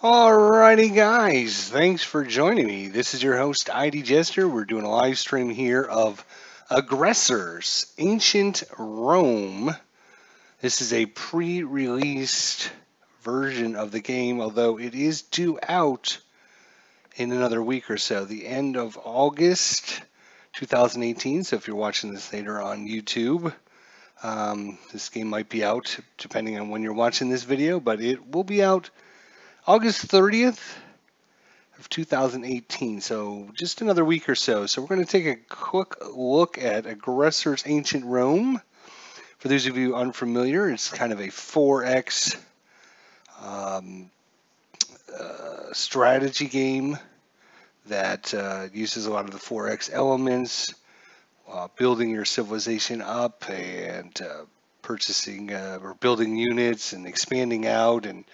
Alrighty, guys, thanks for joining me. This is your host, ID Jester. We're doing a live stream here of Aggressors, Ancient Rome. This is a pre-released version of the game, although it is due out in another week or so, the end of August 2018. So if you're watching this later on YouTube, this game might be out depending on when you're watching this video, but it will be out August 30th of 2018, so just another week or so. So we're going to take a quick look at Aggressors Ancient Rome. For those of you unfamiliar, it's kind of a 4X um, strategy game that uses a lot of the 4X elements, building your civilization up and purchasing or building units and expanding out, and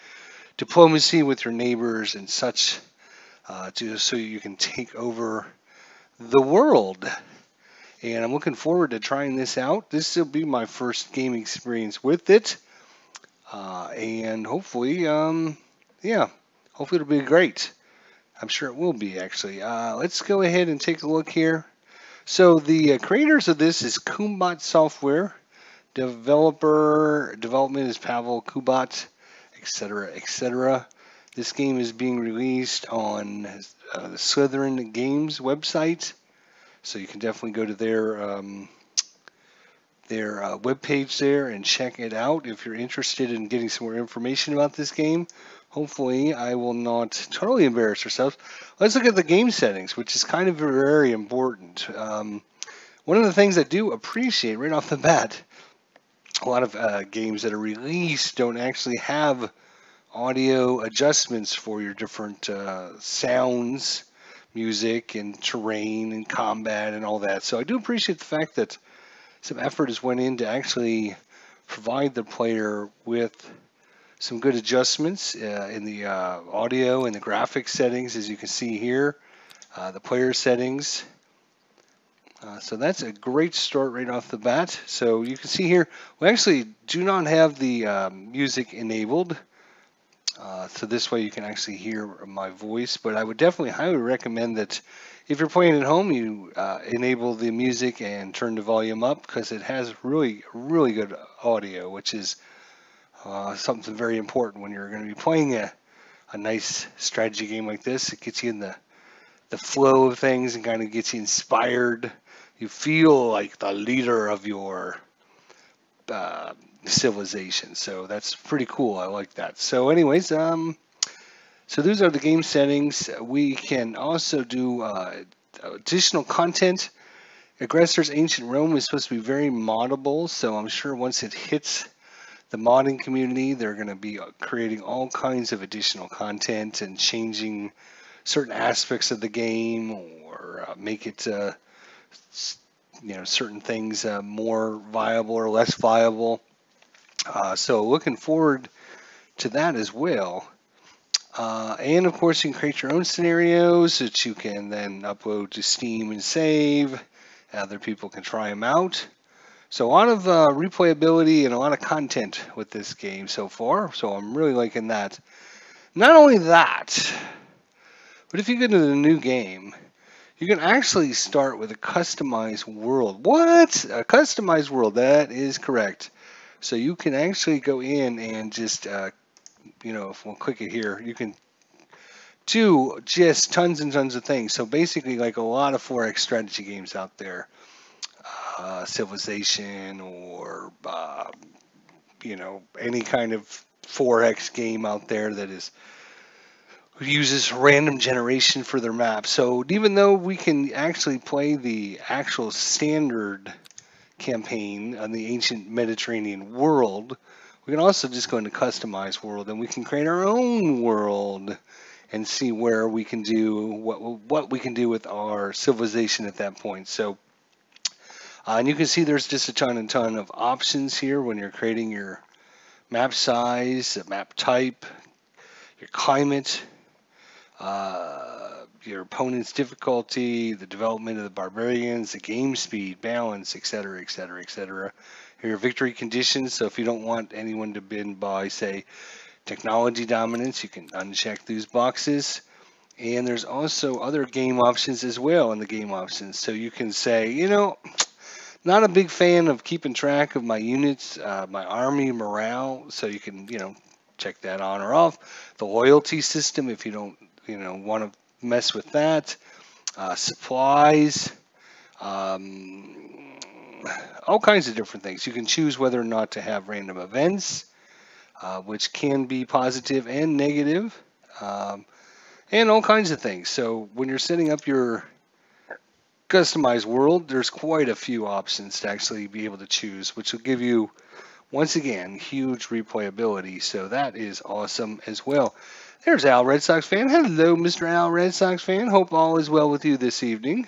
diplomacy with your neighbors and such, so you can take over the world. And I'm looking forward to trying this out. This will be my first game experience with it, and hopefully, hopefully it'll be great. I'm sure it will be, actually. Let's go ahead and take a look here. So the creators of this is Kumbot Software. Development is Pavel Kubat, etc., etc. This game is being released on the Slitherine Games website, so you can definitely go to their webpage there and check it out if you're interested in getting some more information about this game. Hopefully, I will not totally embarrass ourselves. Let's look at the game settings, which is kind of very important. One of the things I do appreciate right off the bat, a lot of games that are released don't actually have audio adjustments for your different sounds, music, and terrain, and combat, and all that. So I do appreciate the fact that some effort has went in to actually provide the player with some good adjustments in the audio and the graphics settings, as you can see here, the player settings. So that's a great start right off the bat. So you can see here, we actually do not have the music enabled. So this way you can actually hear my voice, but I would definitely highly recommend that if you're playing at home, you enable the music and turn the volume up, because it has really, really good audio, which is something very important when you're going to be playing a nice strategy game like this. It gets you in the flow of things and kind of gets you inspired. You feel like the leader of your civilization. So that's pretty cool. I like that. So anyways, so those are the game settings. We can also do additional content. Aggressors Ancient Rome is supposed to be very moddable, so I'm sure once it hits the modding community, they're going to be creating all kinds of additional content and changing certain aspects of the game, or make it certain things more viable or less viable. So looking forward to that as well. And of course, you can create your own scenarios that you can then upload to Steam and save. Other people can try them out. So a lot of replayability and a lot of content with this game so far. So I'm really liking that. Not only that, but if you get into the new game, you can actually start with a customized world. What? A customized world. That is correct. So you can actually go in and just, if we'll click it here, you can do just tons and tons of things. So basically, like a lot of 4X strategy games out there, Civilization, or any kind of 4X game out there that uses random generation for their map. So even though we can actually play the actual standard campaign on the ancient Mediterranean world, we can also just go into customized world, and we can create our own world and see where we can do what we can do with our civilization at that point. So and you can see there's just a ton of options here when you're creating your map size, map type, your climate, your opponent's difficulty, the development of the barbarians, the game speed, balance, etc., etc., etc. Your victory conditions. So if you don't want anyone to win by, say, Technology dominance, you can uncheck these boxes. And there's also other game options as well in the game options. So you can say, not a big fan of keeping track of my units, my army morale. So you can, check that on or off. The loyalty system, if you don't, want to mess with that. Supplies, all kinds of different things. You can choose whether or not to have random events, which can be positive and negative, and all kinds of things. So when you're setting up your customized world, there's quite a few options to actually be able to choose, which will give you, once again, huge replayability. So that is awesome as well. There's Al, Red Sox fan. Hello, Mr. Al, Red Sox fan. Hope all is well with you this evening.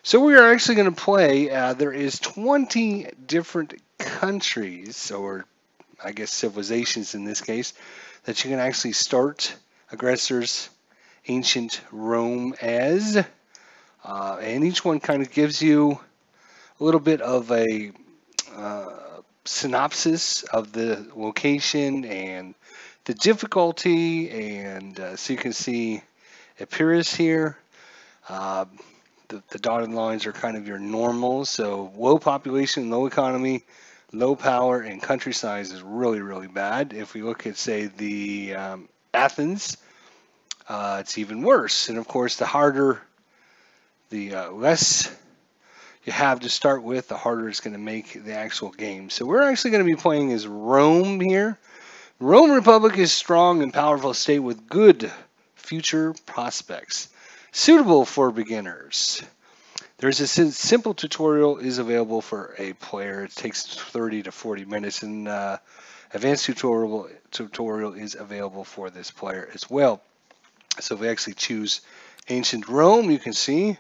So we are actually going to play. There is 20 different countries, or I guess civilizations in this case, that you can actually start Aggressors Ancient Rome as. And each one kind of gives you a little bit of a synopsis of the location and the difficulty. And so you can see Epirus here. The dotted lines are kind of your normals. So low population, low economy, low power, and country size is really, really bad. If we look at, say, the Athens, it's even worse. And of course, the less you have to start with, the harder it's going to make the actual game. So we're actually going to be playing as Rome here. Rome Republic is strong and powerful state with good future prospects, suitable for beginners. There's a simple tutorial is available for a player. It takes 30 to 40 minutes, and advanced tutorial is available for this player as well. So if we actually choose Ancient Rome, you can see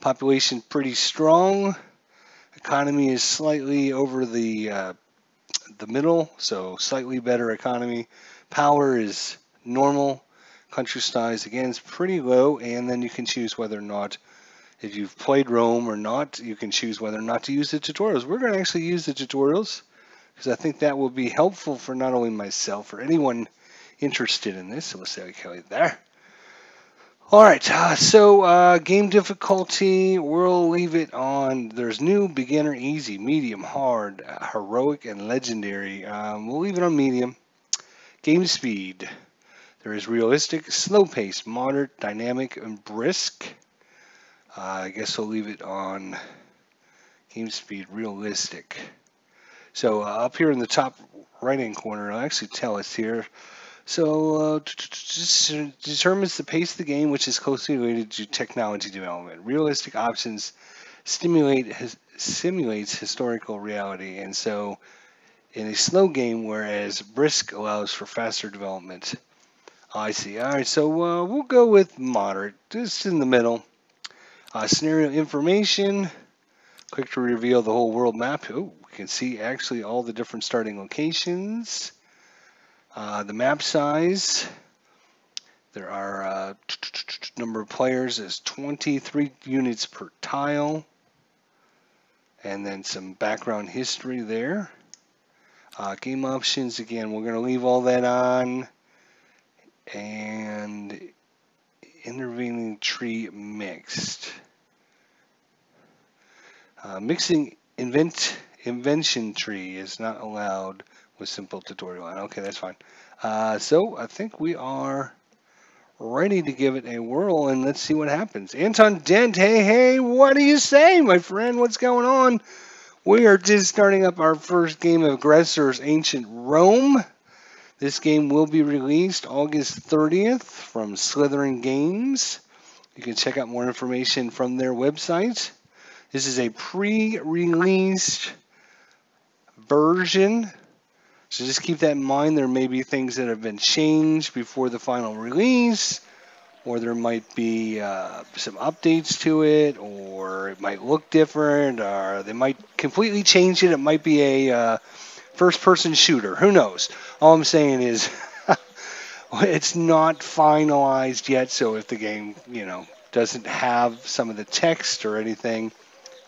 population pretty strong. Economy is slightly over the middle, so slightly better economy. Power is normal. Country size, again, is pretty low, and then you can choose whether or not, if you've played Rome or not, you can choose whether or not to use the tutorials. We're going to actually use the tutorials because I think that will be helpful for not only myself or anyone interested in this. So we'll say okay there. All right, so game difficulty, we'll leave it on, there's new, beginner, easy, medium, hard, heroic, and legendary. We'll leave it on medium. Game speed, there is realistic, slow pace, moderate, dynamic, and brisk. I guess we'll leave it on game speed, realistic. So up here in the top right-hand corner, it'll actually tell us here. So determines the pace of the game, which is closely related to technology development. Realistic options simulates historical reality, and so in a slow game, whereas brisk allows for faster development. I see. All right, so we'll go with moderate, just in the middle. Scenario information. Click to reveal the whole world map. Oh, we can see actually all the different starting locations. The map size, there are number of players is 23 units per tile, and then some background history there. Game options, again, we're going to leave all that on, and intervening tree mixed. Mixing invention tree is not allowed with simple tutorial. Okay, that's fine. So I think we are ready to give it a whirl, and let's see what happens. Anton Dent, hey, what do you say, my friend? What's going on? We are just starting up our first game of Aggressors Ancient Rome. This game will be released August 30th from Slitherine Games. You can check out more information from their website. This is a pre-released version, so just keep that in mind. There may be things that have been changed before the final release, or there might be some updates to it, or it might look different, or they might completely change it. It might be a first-person shooter. Who knows? All I'm saying is it's not finalized yet, so if the game, doesn't have some of the text or anything,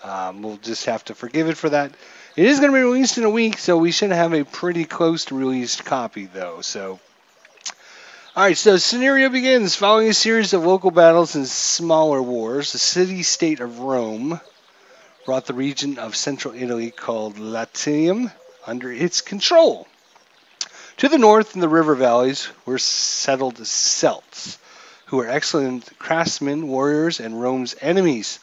we'll just have to forgive it for that. It is going to be released in a week, so we should have a pretty close to released copy, though. So, all right. So, scenario begins following a series of local battles and smaller wars. The city-state of Rome brought the region of central Italy called Latium under its control. To the north, in the river valleys, were settled Celts, who were excellent craftsmen, warriors, and Rome's enemies.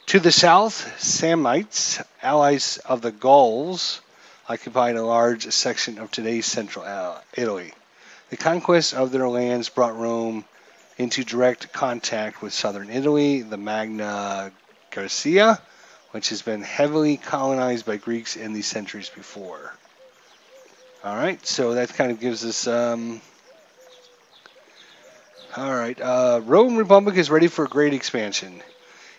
To the south, Samnites, allies of the Gauls, occupied a large section of today's central Italy. The conquest of their lands brought Rome into direct contact with southern Italy, the Magna Graecia, which has been heavily colonized by Greeks in the centuries before. All right, so that kind of gives us... Roman Republic is ready for a great expansion.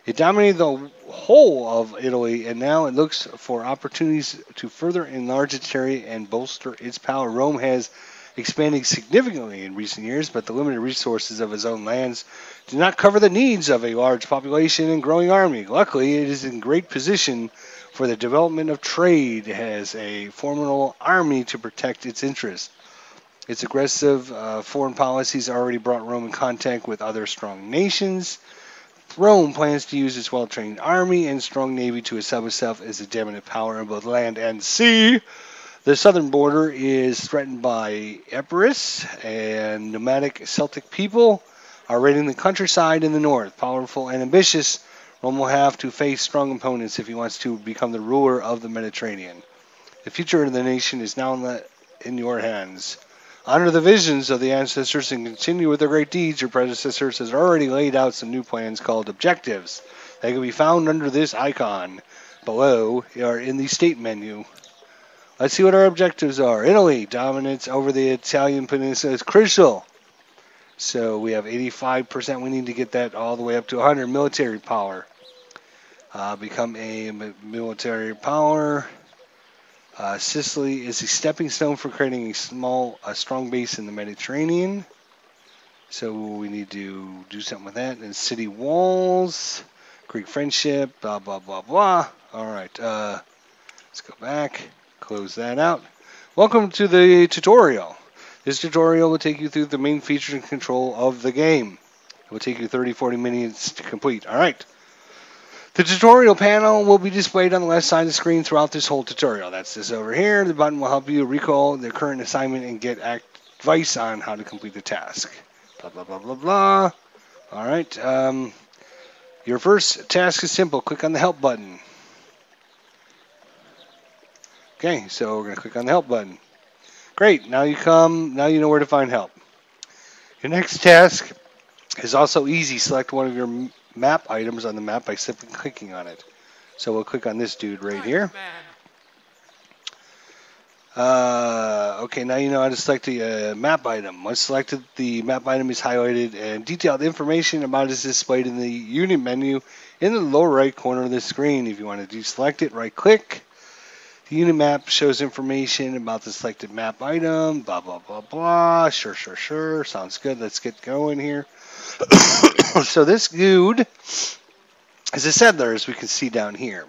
It dominated the whole of Italy, and now it looks for opportunities to further enlarge its territory and bolster its power. Rome has expanded significantly in recent years, but the limited resources of its own lands do not cover the needs of a large population and growing army. Luckily, it is in great position for the development of trade. It has a formidable army to protect its interests. Its aggressive foreign policies already brought Rome in contact with other strong nations. Rome plans to use its well-trained army and strong navy to establish itself as a dominant power in both land and sea. The southern border is threatened by Aggressors, and nomadic Celtic people are raiding the countryside in the north. Powerful and ambitious, Rome will have to face strong opponents if he wants to become the ruler of the Mediterranean. The future of the nation is now in your hands. Honor the visions of the ancestors and continue with their great deeds. Your predecessors has already laid out some new plans called objectives. They can be found under this icon below or in the state menu. Let's see what our objectives are. Italy, dominance over the Italian peninsula is crucial. So we have 85%. We need to get that all the way up to 100. Military power. Become a military power. Sicily is a stepping stone for creating a strong base in the Mediterranean. So we need to do something with that. And city walls, Greek friendship, blah, blah, blah, blah. All right, let's go back, close that out. Welcome to the tutorial. This tutorial will take you through the main features and control of the game. It will take you 30-40 minutes to complete. All right. The tutorial panel will be displayed on the left side of the screen throughout this whole tutorial. That's this over here. The button will help you recall the current assignment and get advice on how to complete the task. Blah, blah, blah, blah, blah. All right. Your first task is simple. Click on the help button. Okay, so we're going to click on the help button. Great. Now you know where to find help. Your next task is also easy. Select one of your map items on the map by simply clicking on it. So we'll click on this dude right here. Okay, now you know how to select the map item. Once selected, the map item is highlighted and detailed information about it is displayed in the unit menu in the lower right corner of the screen. If you want to deselect it, right click. The unit map shows information about the selected map item, blah, blah, blah, blah. Sure. Sounds good. Let's get going here. So this dude is a settler, as we can see down here.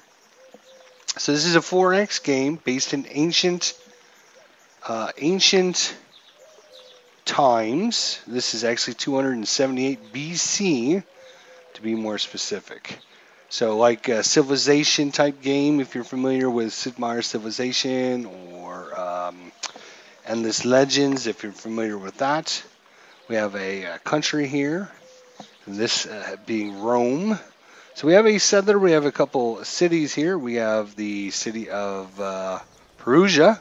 So this is a 4X game based in ancient times. This is actually 278 BC, to be more specific. So like a civilization type game, if you're familiar with Sid Meier's Civilization or Endless Legends, if you're familiar with that. We have a country here, this being Rome. So we have a settler, we have a couple cities here. We have the city of Perugia.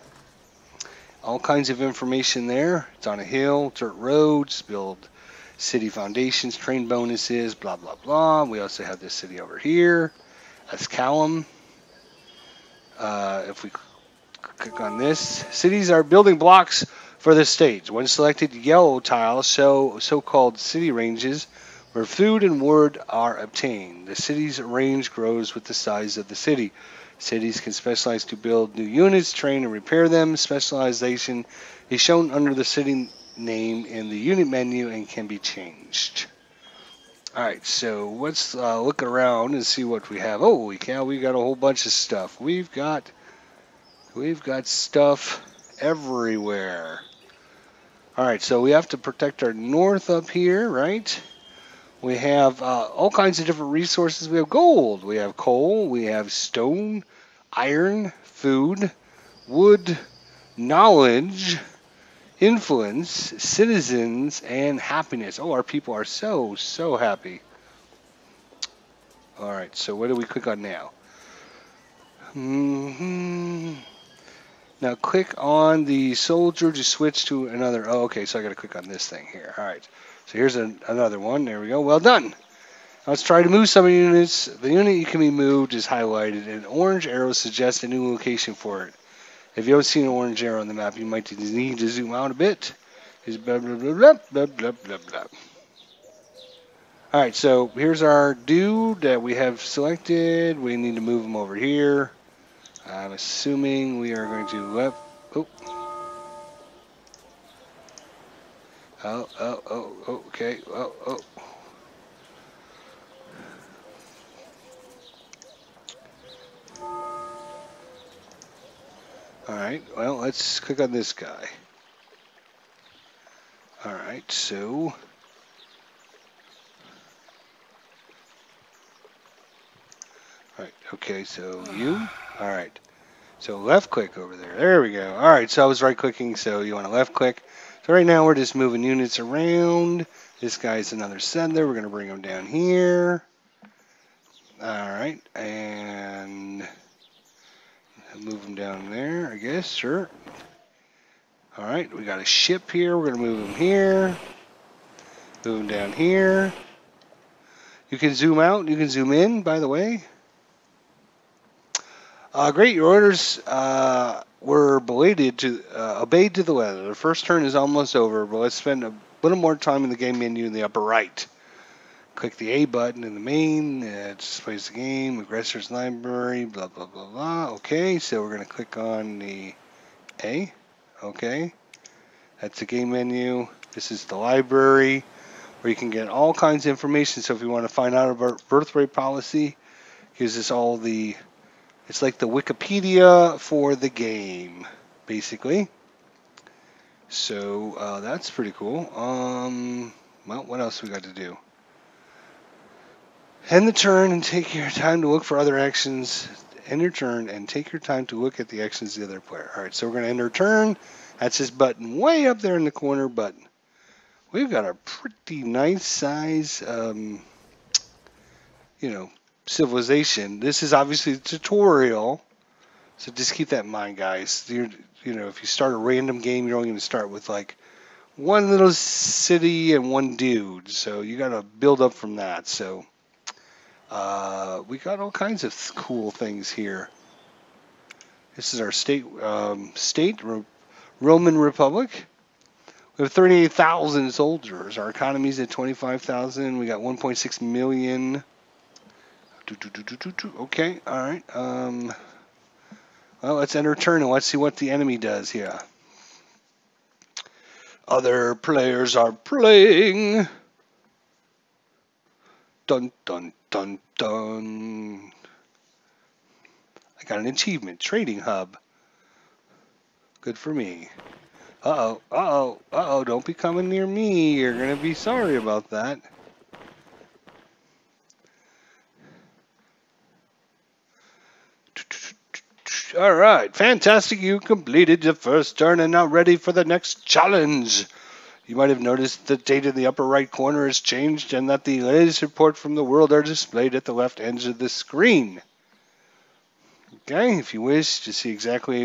All kinds of information there. It's on a hill, dirt roads, build city foundations, train bonuses, blah, blah, blah. We also have this city over here, Ascalon. If we click on this, cities are building blocks for the stage. When selected, yellow tiles show so-called city ranges where food and wood are obtained. The city's range grows with the size of the city. Cities can specialize to build new units, train and repair them. Specialization is shown under the city name in the unit menu and can be changed. Alright, so let's look around and see what we have. Holy cow, we got a whole bunch of stuff. We've got We've got stuff everywhere. Alright, so we have to protect our north up here, right? We have all kinds of different resources. We have gold, we have coal, we have stone, iron, food, wood, knowledge, influence, citizens, and happiness. Oh, our people are so, so happy. Alright, so what do we click on now? Now click on the soldier to switch to another. Oh, okay, so I got to click on this thing here. All right, so here's another one. There we go. Well done. Let's try to move some units. The unit you can be moved is highlighted, and an orange arrow suggests a new location for it. If you don't see an orange arrow on the map, you might need to zoom out a bit. Is blah blah blah blah blah blah blah blah. All right, so here's our dude that we have selected. We need to move him over here. I'm assuming we are going to left. Oh. Oh, okay. Oh. Alright, well, let's click on this guy. Alright, so. Alright, okay, so you. Alright. So left click over there. There we go. Alright, so I was right clicking, so you want to left click. So right now we're just moving units around. This guy's another settler. We're going to bring him down here. Alright, and move him down there, I guess. Sure. Alright, we got a ship here. We're going to move him here. Move him down here. You can zoom out. You can zoom in, by the way. Great, your orders were obeyed to the letter. The first turn is almost over, but let's spend a little more time in the game menu in the upper right. Click the A button in the main. It displays the game, Aggressors library, blah, blah, blah, blah. Okay, so we're going to click on the A. Okay, that's the game menu. This is the library where you can get all kinds of information. So if you want to find out about birth rate policy, gives us all the... It's like the Wikipedia for the game, basically. So that's pretty cool. Well, what else we got to do? End the turn and take your time to look for other actions. End your turn and take your time to look at the actions of the other player. All right, so we're going to end our turn. That's this button way up there in the corner button. We've got a pretty nice size, civilization. This is obviously a tutorial, so just keep that in mind, guys. If you start a random game, you're only going to start with like one little city and one dude, so you got to build up from that. So we got all kinds of cool things here. This is our state, Roman Republic. We have 38,000 soldiers. Our economy's at 25,000. We got 1.6 million. Okay, all right. Well, let's enter turn and let's see what the enemy does here. Other players are playing. Dun, dun, dun, dun. I got an achievement. Trading hub. Good for me. Uh-oh. Don't be coming near me. You're going to be sorry about that. All right, fantastic. You completed the first turn and now ready for the next challenge. You might have noticed the date in the upper right corner has changed and that the latest report from the world are displayed at the left ends of the screen. Okay, if you wish to see exactly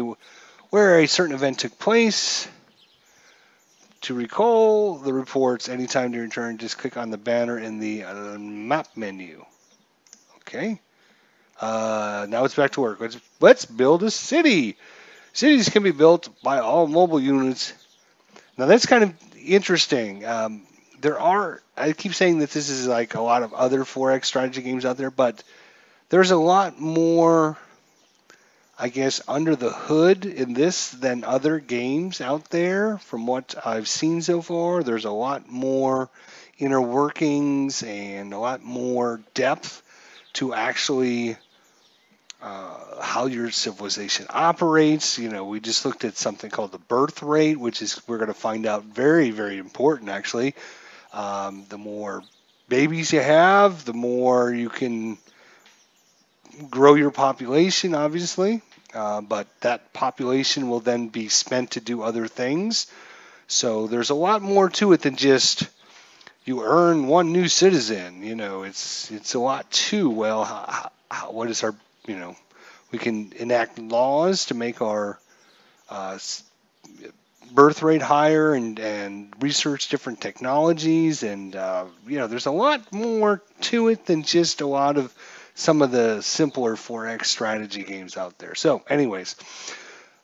where a certain event took place, to recall the reports anytime during your turn, just click on the banner in the map menu. Okay. Now it's back to work. Let's build a city. Cities can be built by all mobile units. Now that's kind of interesting. I keep saying that this is like a lot of other 4X strategy games out there, but there's a lot more, I guess, under the hood in this than other games out there. From what I've seen so far, there's a lot more inner workings and a lot more depth to actually how your civilization operates. You know, we just looked at something called the birth rate, which is we're going to find out very, very important actually. The more babies you have, the more you can grow your population, obviously. But that population will then be spent to do other things. So there's a lot more to it than just you earn one new citizen. You know, it's a lot too. Well, what is our, you know, we can enact laws to make our birth rate higher and research different technologies. And, you know, there's a lot more to it than just a lot of some of the simpler 4X strategy games out there. So anyways,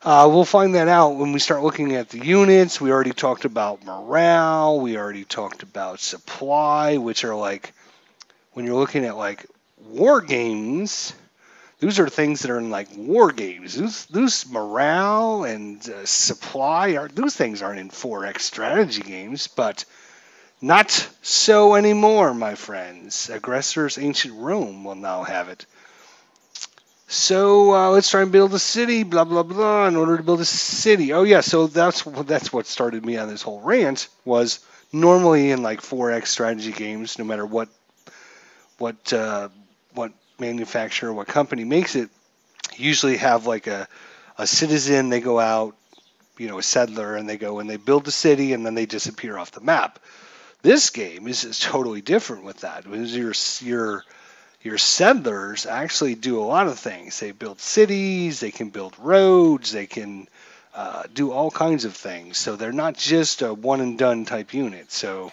we'll find that out when we start looking at the units. We already talked about morale. We already talked about supply, which are like, when you're looking at like war games, those are things that are in like war games. Those morale and supply, those things aren't in 4X strategy games, but not so anymore, my friends. Aggressors Ancient Rome will now have it. So let's try and build a city, blah, blah, blah, in order to build a city. Oh, yeah, so that's what started me on this whole rant, was normally in like 4X strategy games, no matter what manufacturer, what company makes it, usually have like a citizen, they go out, you know, a settler, and they go and they build the city, and then they disappear off the map. This game is totally different with that. Your settlers actually do a lot of things. They build cities, they can build roads, they can do all kinds of things. So they're not just a one and done type unit. So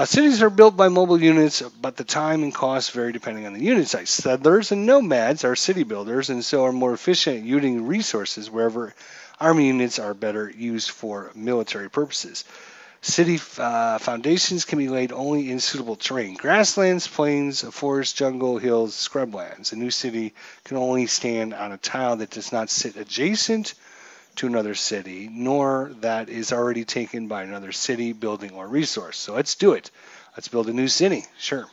cities are built by mobile units, but the time and cost vary depending on the unit size. Settlers and nomads are city builders, and so are more efficient at using resources wherever army units are better used for military purposes. City foundations can be laid only in suitable terrain: grasslands, plains, forest, jungle, hills, scrublands. A new city can only stand on a tile that does not sit adjacent to another city, nor that is already taken by another city, building, or resource. So let's do it. Let's build a new city. Sure.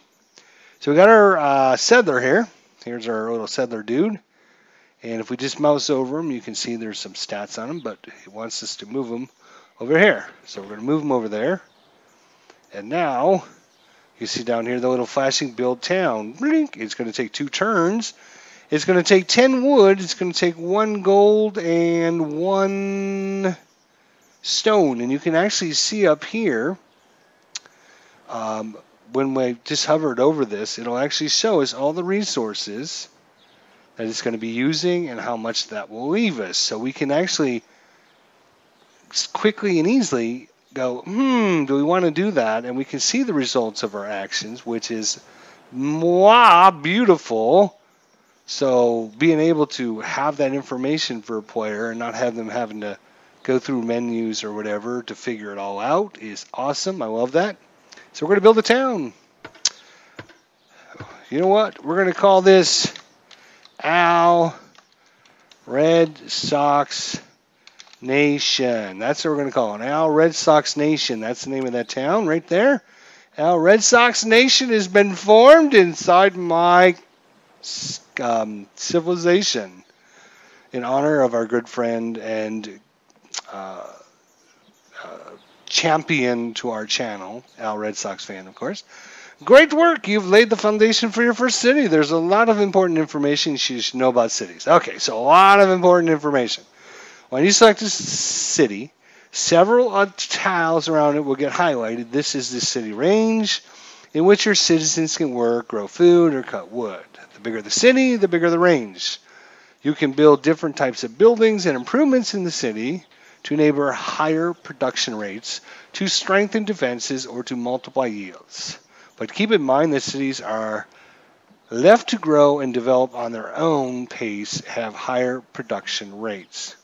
So we got our settler here. Here's our little settler dude. And if we just mouse over him, you can see there's some stats on him, but it wants us to move him over here. So we're going to move him over there. And now, you see down here the little flashing build town. It's going to take 2 turns. It's going to take 10 wood. It's going to take 1 gold and 1 stone. And you can actually see up here, when we just hovered over this, it'll actually show us all the resources that it's going to be using and how much that will leave us. So we can actually quickly and easily go, do we want to do that? And we can see the results of our actions, which is beautiful. So being able to have that information for a player and not have them having to go through menus or whatever to figure it all out is awesome. I love that. So we're going to build a town. You know what? We're going to call this Al Red Sox Nation. That's what we're going to call it. Al Red Sox Nation. That's the name of that town right there. Al Red Sox Nation has been formed inside my civilization in honor of our good friend and champion to our channel, Al Red Sox fan, of course. Great work. You've laid the foundation for your first city. There's a lot of important information you should know about cities. Okay, so a lot of important information. When you select a city, several tiles around it will get highlighted. This is the city range in which your citizens can work, grow food, or cut wood. The bigger the city, the bigger the range. You can build different types of buildings and improvements in the city to enable higher production rates, to strengthen defenses, or to multiply yields. But keep in mind that cities are left to grow and develop on their own pace, have higher production rates.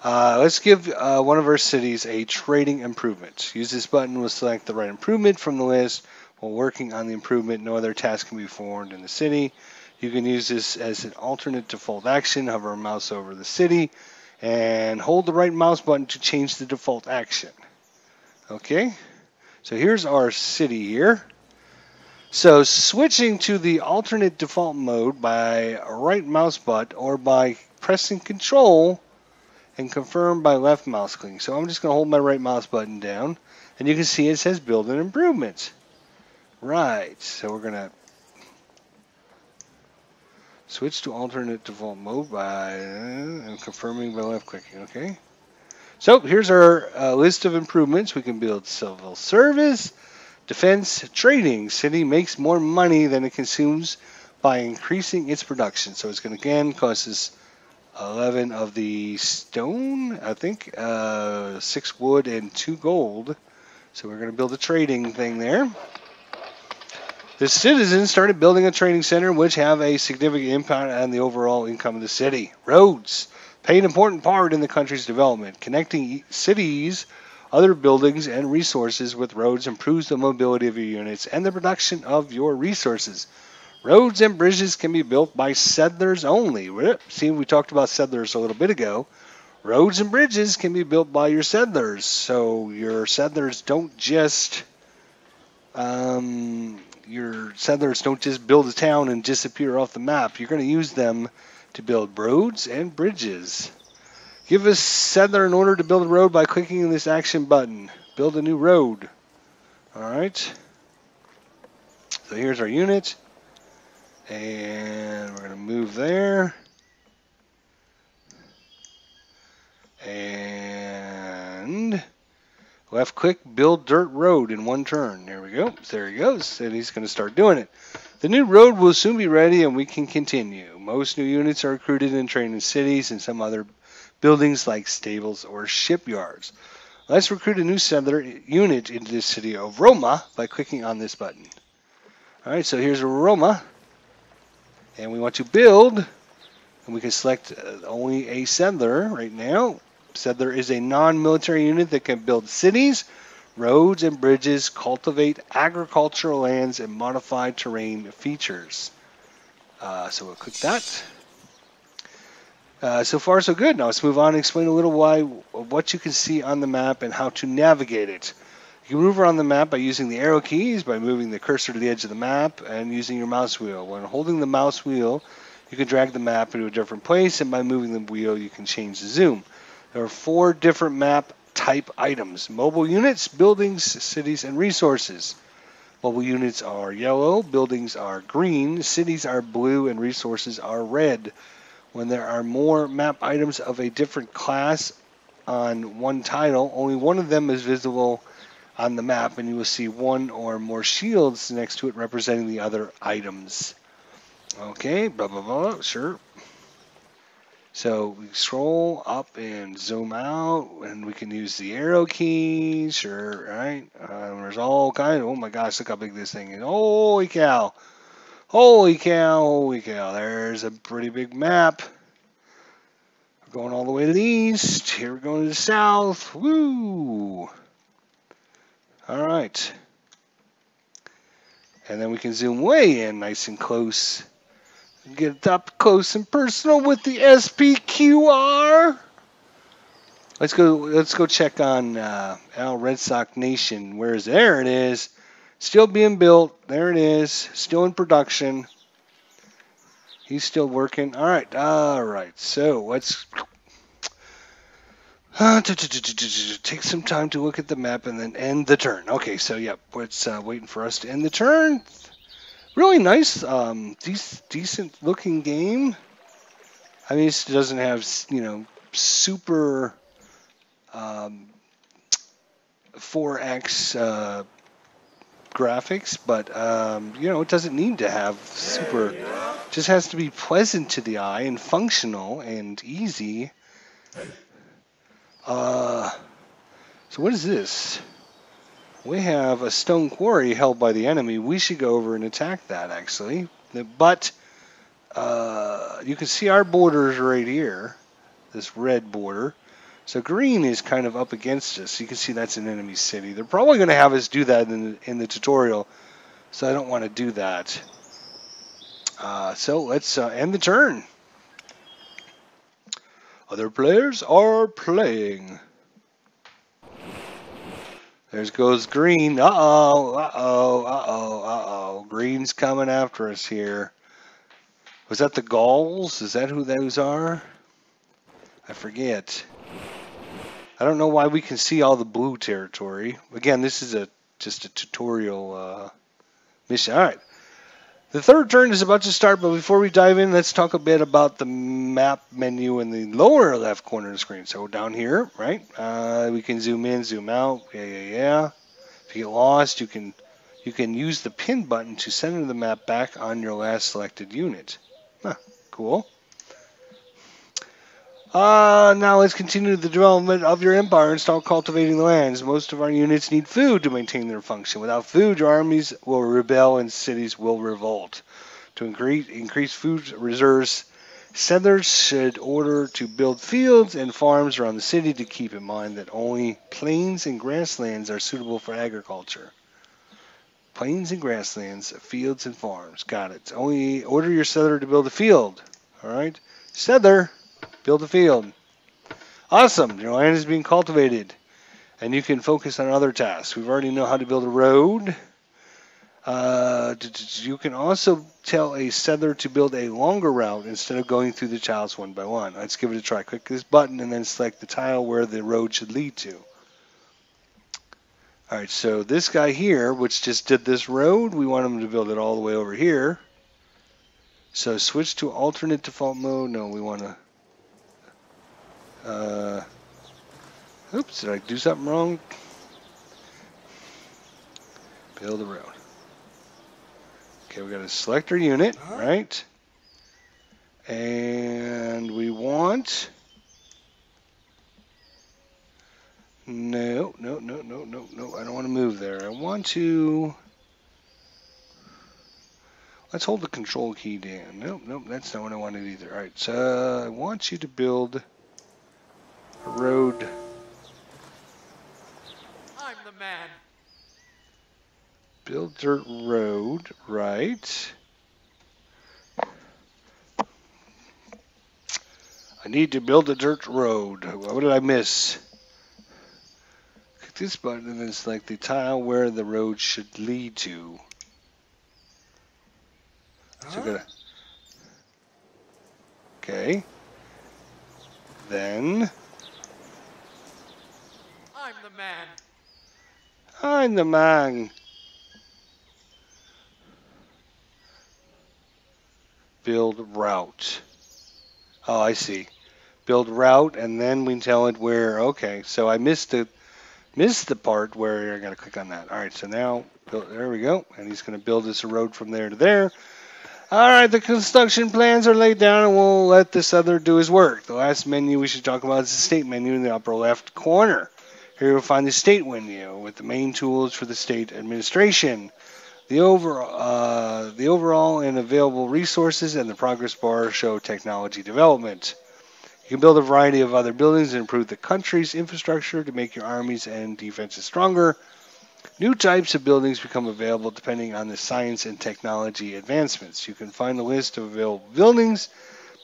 Let's give one of our cities a trading improvement. Use this button. We'll select the right improvement from the list. While working on the improvement, no other task can be performed in the city. You can use this as an alternate default action. Hover a mouse over the city and hold the right mouse button to change the default action. Okay, so here's our city here. So switching to the alternate default mode by right mouse button or by pressing Control and confirm by left mouse clicking. So I'm just going to hold my right mouse button down, and you can see it says Build an Improvement. Right, so we're going to switch to alternate default mode by confirming by left clicking. Okay. So here's our list of improvements. We can build civil service, defense, trading. City makes more money than it consumes by increasing its production. So it's going to again cost us 11 of the stone, I think, 6 wood and 2 gold. So we're going to build a trading thing there. The citizens started building a trading center which have a significant impact on the overall income of the city. Roads play an important part in the country's development. Connecting cities, other buildings, and resources with roads improves the mobility of your units and the production of your resources. Roads and bridges can be built by settlers only. See, we talked about settlers a little bit ago. Roads and bridges can be built by your settlers. So your settlers don't just build a town and disappear off the map. You're going to use them to build roads and bridges. Give a settler an order to build a road by clicking this action button. Build a new road. Alright. So here's our unit. And we're going to move there. And left click, build dirt road in one turn. There we go. There he goes. And he's going to start doing it. The new road will soon be ready and we can continue. Most new units are recruited and trained in cities and some other buildings like stables or shipyards. Let's recruit a new settler unit into the city of Roma by clicking on this button. Alright, so here's Roma. And we want to build. And we can select only a settler right now. Settler is a non-military unit that can build cities, roads and bridges, cultivate agricultural lands, and modify terrain features. So we'll click that. So far, so good. Now let's move on and explain a little what you can see on the map and how to navigate it. You can move around the map by using the arrow keys, by moving the cursor to the edge of the map, and using your mouse wheel. When holding the mouse wheel, you can drag the map into a different place, and by moving the wheel, you can change the zoom. There are 4 different map type items: mobile units, buildings, cities, and resources. Mobile units are yellow, buildings are green, cities are blue, and resources are red. When there are more map items of a different class on one tile, only one of them is visible on the map, and you will see one or more shields next to it representing the other items. Okay, blah, blah, blah, sure. So we scroll up and zoom out, and we can use the arrow keys, sure, right? There's all kinds of, oh my gosh, look how big this thing is. Holy cow. Holy cow, holy cow. There's a pretty big map. We're going all the way to the east. Here we're going to the south. Woo! All right. And then we can zoom way in nice and close. Get up close and personal with the SPQR. Let's go check on Al Red Sox Nation. Where is it? There it is. Still being built. There it is. Still in production. He's still working. All right. All right. So let's take some time to look at the map and then end the turn. Okay. So yeah, it's waiting for us to end the turn. Really nice, decent looking game. I mean, it doesn't have, super 4X graphics, but, it doesn't need to have super, just has to be pleasant to the eye and functional and easy. So what is this? We have a stone quarry held by the enemy. We should go over and attack that, actually. But you can see our borders right here, this red border. So green is kind of up against us. You can see that's an enemy city. They're probably going to have us do that in the tutorial, so I don't want to do that. So let's end the turn. Other players are playing. There goes green. Uh-oh, uh-oh, uh-oh, uh-oh. Green green's coming after us here. Was that the Gauls? Is that who those are? I forget. I don't know why we can see all the blue territory. Again, this is just a tutorial mission. All right. The third turn is about to start, but before we dive in, let's talk a bit about the map menu in the lower left corner of the screen. So down here, right, we can zoom in, zoom out. Yeah. If you get lost, you can use the pin button to center the map back on your last selected unit. Huh, cool. Now let's continue the development of your empire and start cultivating the lands. Most of our units need food to maintain their function. Without food, your armies will rebel and cities will revolt. To increase food reserves, settlers should order to build fields and farms around the city to keep in mind that only plains and grasslands are suitable for agriculture. Plains and grasslands, fields and farms. Got it. Only order your settler to build a field. All right? Settler. Build a field. Awesome. Your land is being cultivated. And you can focus on other tasks. We already know how to build a road. You can also tell a settler to build a longer route instead of going through the tiles one by one. Let's give it a try. Click this button and then select the tile where the road should lead to. Alright, so this guy here, which just did this road, we want him to build it all the way over here. So switch to alternate default mode. No, we want to... oops, did I do something wrong? Build a road. Okay, we got to select our unit, right? And we want... No, I don't want to move there. I want to... Let's hold the control key down. Nope, that's not what I wanted either. Alright, so I want you to build... road. I'm the man. Build dirt road, right. I need to build a dirt road. What did I miss? Click this button and then select the tile where the road should lead to. So gotta... Okay. Then... I'm the man. I'm the man. Build route. Oh, I see. Build route, and then we tell it where. Okay, so I missed the part where I gotta click on that. All right, so now there we go, and he's gonna build us a road from there to there. All right, the construction plans are laid down, and we'll let this other do his work. The last menu we should talk about is the state menu in the upper left corner. Here you'll find the state menu with the main tools for the state administration, the overall and available resources, and the progress bar show technology development. You can build a variety of other buildings and improve the country's infrastructure to make your armies and defenses stronger. New types of buildings become available depending on the science and technology advancements. You can find the list of available buildings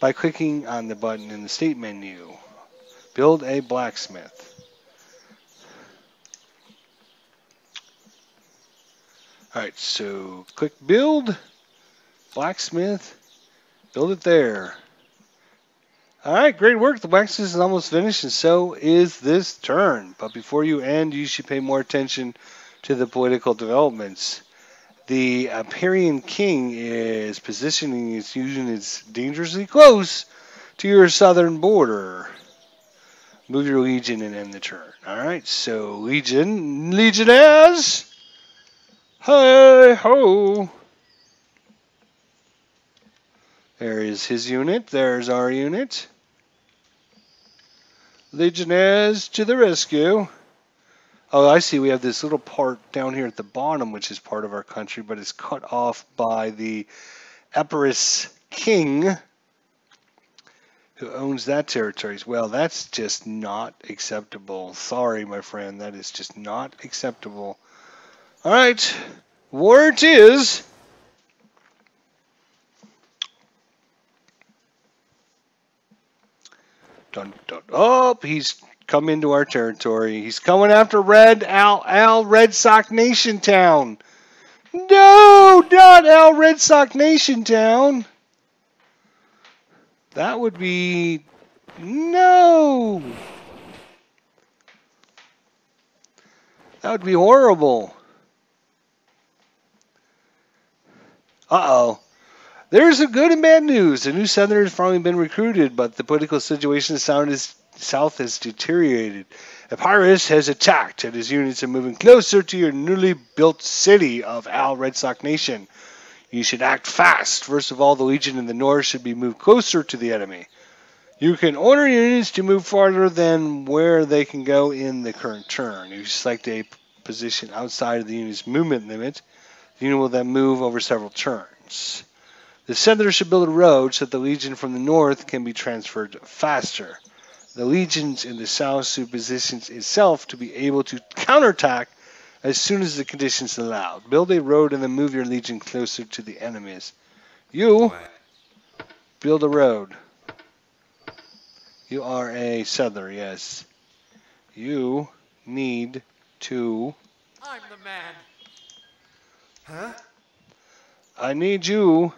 by clicking on the button in the state menu. Build a blacksmith. Alright, so click build, blacksmith, build it there. Alright, great work. The blacksmith is almost finished, and so is this turn. But before you end, you should pay more attention to the political developments. The Aparian king is positioning his units dangerously close to your southern border. Move your legion and end the turn. Alright, so legionnaires! Hey ho! There is his unit. There's our unit. Legionnaires to the rescue. Oh, I see. We have this little part down here at the bottom, which is part of our country, but it's cut off by the Aggressors king, who owns that territory. Well, that's just not acceptable. Sorry, my friend. That is just not acceptable. All right, war it is. Dun, dun. Oh, he's come into our territory. He's coming after Red Sock Nation Town. No, not Al Red Sox Nation Town. That would be no. That would be horrible. Uh-oh. There's some good and bad news. A new senator has finally been recruited, but the political situation in the South has deteriorated. Epirus has attacked, and his units are moving closer to your newly built city of Al Red Sox Nation. You should act fast. First of all, the Legion in the north should be moved closer to the enemy. You can order units to move farther than where they can go in the current turn. You select a position outside of the unit's movement limit. The unit will then move over several turns. The senator should build a road so that the Legion from the north can be transferred faster. The legions in the south should position itself to be able to counterattack as soon as the conditions allow. Build a road and then move your legion closer to the enemies. You build a road. You are a settler, yes. You need to... I'm the man. Huh? I need you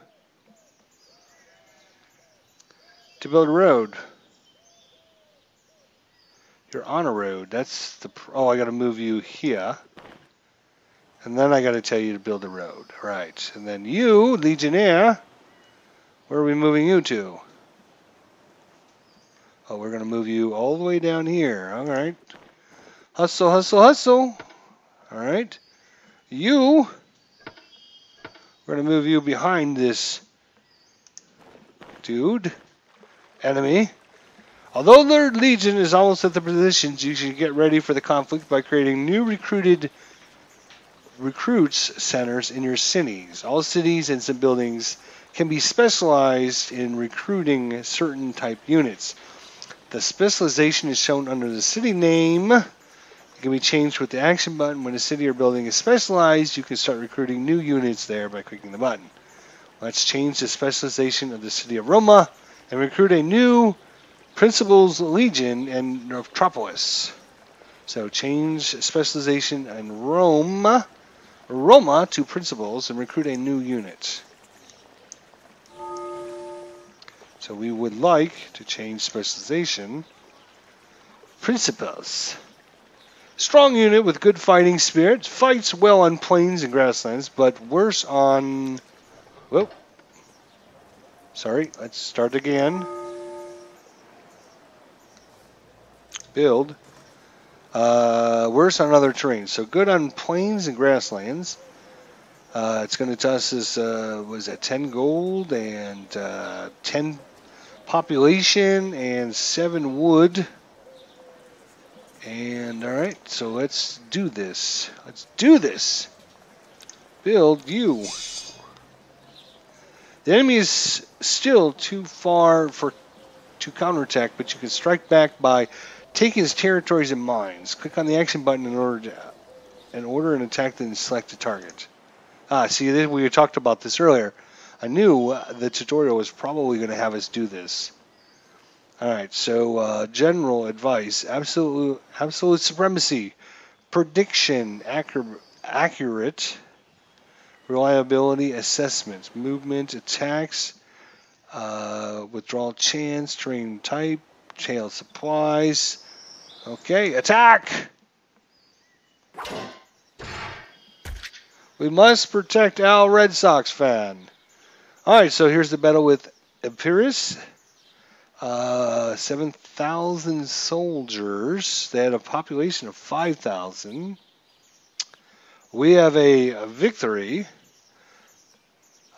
to build a road. You're on a road. That's the... Oh, I got to move you here. And then I got to tell you to build a road. Right. And then you, Legionnaire, where are we moving you to? Oh, we're going to move you all the way down here. All right. Hustle, hustle, hustle. All right. You, we're going to move you behind this dude, enemy. Although their legion is almost at the positions, you should get ready for the conflict by creating new recruits centers in your cities. All cities and some buildings can be specialized in recruiting certain type units. The specialization is shown under the city name. It can be changed with the action button. When a city or building is specialized, you can start recruiting new units there by clicking the button. Let's change the specialization of the city of Roma and recruit a new Principal's Legion in Metropolis. So change specialization in Roma to Principals and recruit a new unit. So we would like to change specialization. Principals. Strong unit with good fighting spirit. Fights well on plains and grasslands, but worse on... Whoa. Sorry, let's start again. Build. Worse on other terrains. So good on plains and grasslands. It's going to toss us, was that 10 gold and 10 population and 7 wood. And alright, so let's do this. Let's do this. Build you. The enemy is still too far to counterattack, but you can strike back by taking his territories and mines. Click on the action button in order an attack, then select a target. See, we talked about this earlier. I knew the tutorial was probably going to have us do this. Alright, so general advice, absolute supremacy, prediction, accurate, reliability, assessment, movement, attacks, withdrawal chance, terrain type, tail supplies. Okay, attack! We must protect Al Red Sox fan. Alright, so here's the battle with Epirus. 7,000 soldiers. They had a population of 5,000. We have a victory.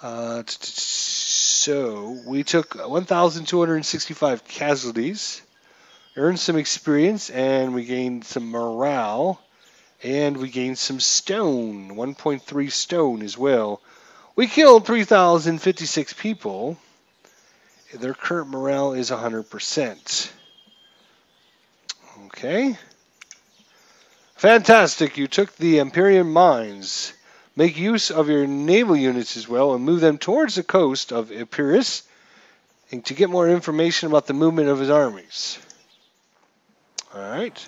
So we took 1,265 casualties, earned some experience, and we gained some morale, and we gained some stone, 1.3 stone as well. We killed 3,056 people. Their current morale is 100%. Okay. Fantastic. You took the Empyrean mines. Make use of your naval units as well and move them towards the coast of Epirus and to get more information about the movement of his armies. Alright.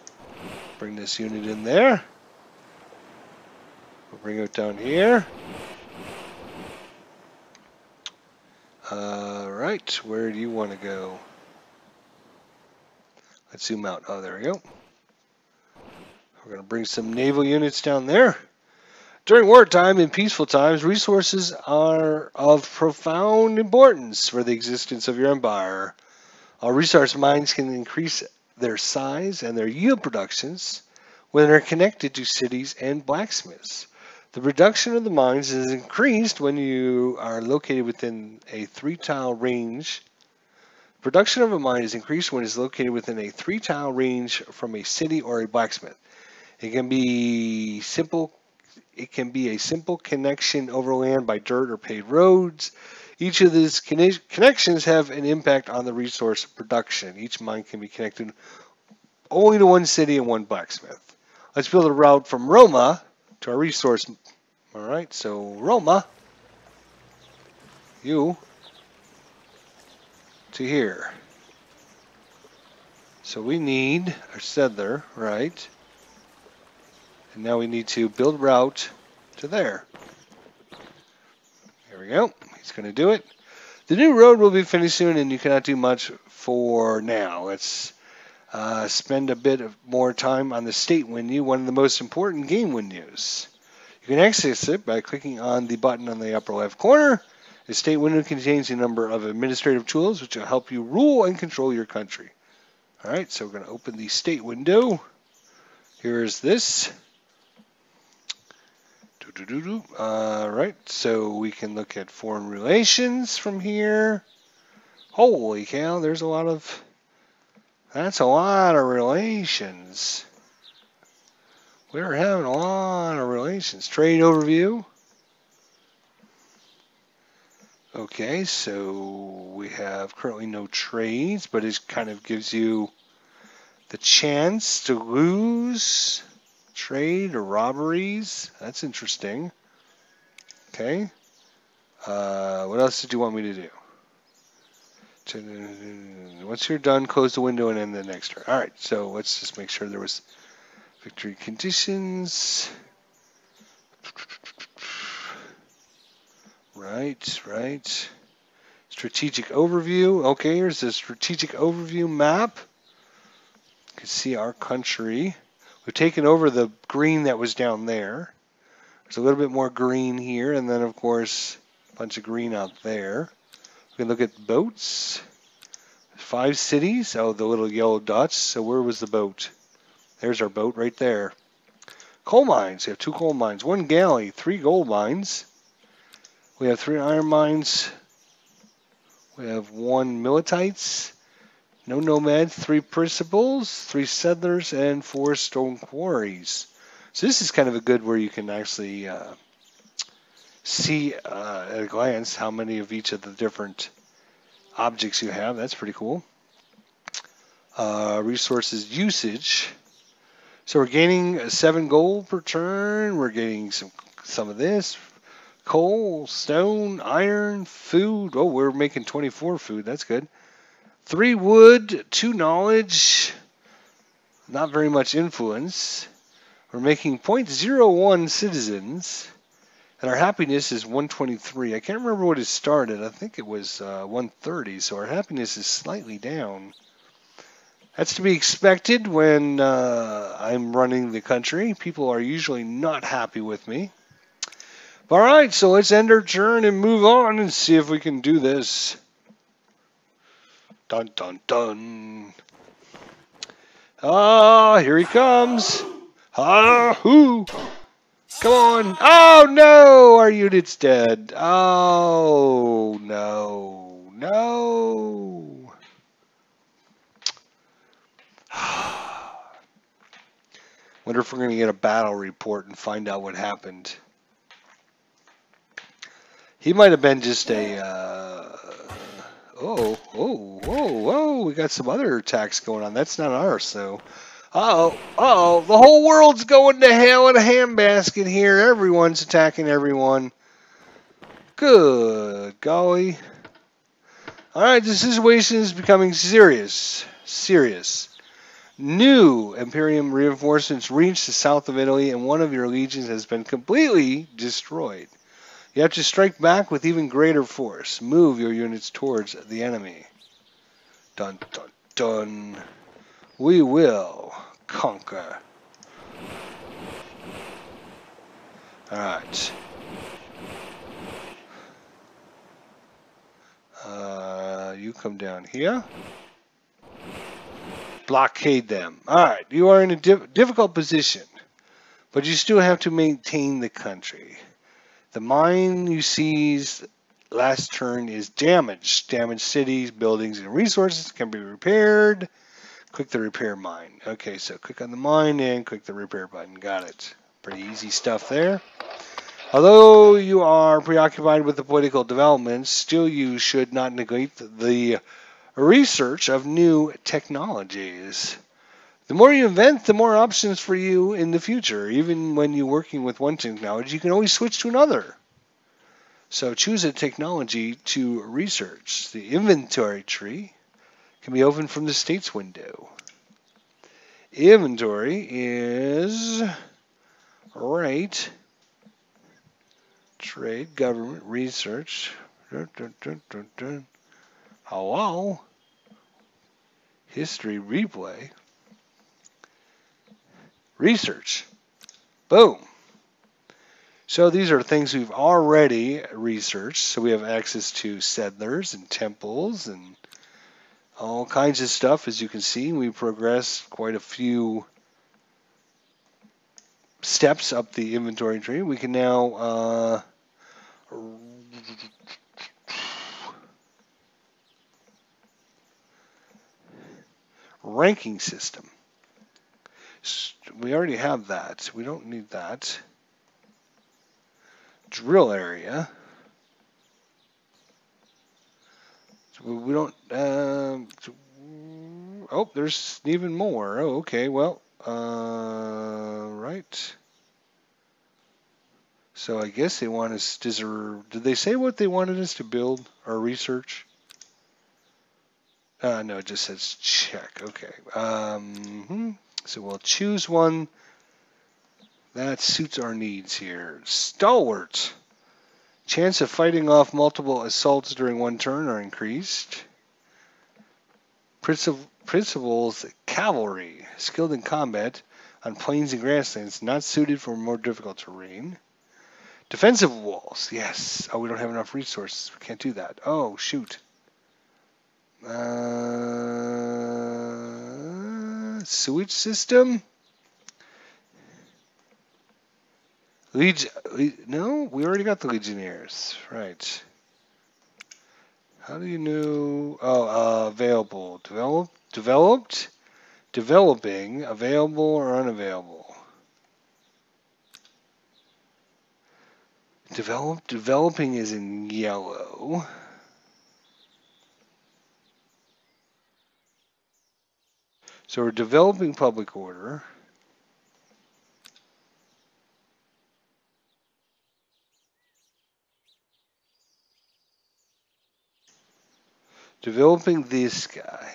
Bring this unit in there. We'll bring it down here. Right, where do you want to go? Let's zoom out. Oh, there we go. We're going to bring some naval units down there. During wartime and peaceful times, resources are of profound importance for the existence of your empire. Our resource mines can increase their size and their yield productions when they're connected to cities and blacksmiths. The production of the mines is increased when you are located within a 3-tile range. Production of a mine is increased when it is located within a 3-tile range from a city or a blacksmith. It can be a simple connection overland by dirt or paved roads. Each of these connections have an impact on the resource production. Each mine can be connected only to one city and one blacksmith. Let's build a route from Roma to our resource. All right, so Roma, you to here. So we need our settler, right? And now we need to build a route to there. There we go. He's going to do it. The new road will be finished soon, and you cannot do much for now. Let's spend a bit of more time on the state window, one of the most important game windows. You can access it by clicking on the button on the upper left corner. The state window contains a number of administrative tools which will help you rule and control your country. All right, so we're going to open the state window. Here's this. All right, so we can look at foreign relations from here. Holy cow, there's that's a lot of relations. We're having a lot of relations. Trade overview. Okay, so we have currently no trades, but it kind of gives you the chance to lose trade or robberies. That's interesting. Okay. What else did you want me to do? Once you're done, close the window and end the next turn. All right, so let's just make sure there was victory conditions. Right. Strategic overview. Okay, here's the strategic overview map. You can see our country. We've taken over the green that was down there. There's a little bit more green here, and then, of course, a bunch of green out there. We can look at boats. 5 cities. Oh, the little yellow dots. So where was the boat? There's our boat right there. Coal mines. We have 2 coal mines. 1 galley. 3 gold mines. We have 3 iron mines. We have 1 millitites. No nomads. 3 principals. 3 settlers. And 4 stone quarries. So this is kind of a good where you can actually see at a glance how many of each of the different objects you have. That's pretty cool. Resources usage. So we're gaining 7 gold per turn. We're getting some of this. Coal, stone, iron, food. Oh, we're making 24 food. That's good. 3 wood, 2 knowledge. Not very much influence. We're making 0.01 citizens. And our happiness is 123. I can't remember what it started. I think it was 130. So our happiness is slightly down. That's to be expected when I'm running the country. People are usually not happy with me. All right, so let's end our turn and move on and see if we can do this. Dun, dun, dun. Ah, here he comes. Ah-hoo. Come on. Oh, no, our unit's dead. Oh, no. No. Wonder if we're going to get a battle report and find out what happened. He might have been just a, whoa, we got some other attacks going on. That's not ours, though. Uh-oh, the whole world's going to hell in a handbasket here. Everyone's attacking everyone. Good golly. All right, the situation is becoming serious. New Imperium reinforcements reached the south of Italy, and one of your legions has been completely destroyed. You have to strike back with even greater force. Move your units towards the enemy. Dun dun dun. We will conquer. Alright. You come down here. Blockade them. Alright, you are in a difficult position, but you still have to maintain the country. The mine you seized last turn is damaged. Damaged cities, buildings, and resources can be repaired. Click the repair mine. Okay, so click on the mine and click the repair button. Got it. Pretty easy stuff there. Although you are preoccupied with the political developments, still you should not neglect the research of new technologies. The more you invent, the more options for you in the future. Even when you're working with one technology, you can always switch to another. So choose a technology to research. The inventory tree can be opened from the states window. Inventory is right. Trade, government, research. Hello. History, replay. Research. Boom. So these are things we've already researched. So we have access to settlers and temples and all kinds of stuff. As you can see, we progressed quite a few steps up the inventory tree. We can now ranking system. We already have that. We don't need that. Drill area. So we don't. Oh, there's even more. Oh, okay. Well, right. So I guess they want us. Did they say what they wanted us to build or research? No, it just says check. Okay. So we'll choose one that suits our needs here. Stalwart. Chance of fighting off multiple assaults during one turn are increased. Principles cavalry. Skilled in combat on plains and grasslands, not suited for more difficult terrain. Defensive walls. Yes. Oh, we don't have enough resources. We can't do that. Oh, shoot. Sewage system? No, we already got the Legionnaires. Right. How do you know? Oh, available. Developed? Developing. Available or unavailable? Developing is in yellow. So we're developing public order. Developing this guy.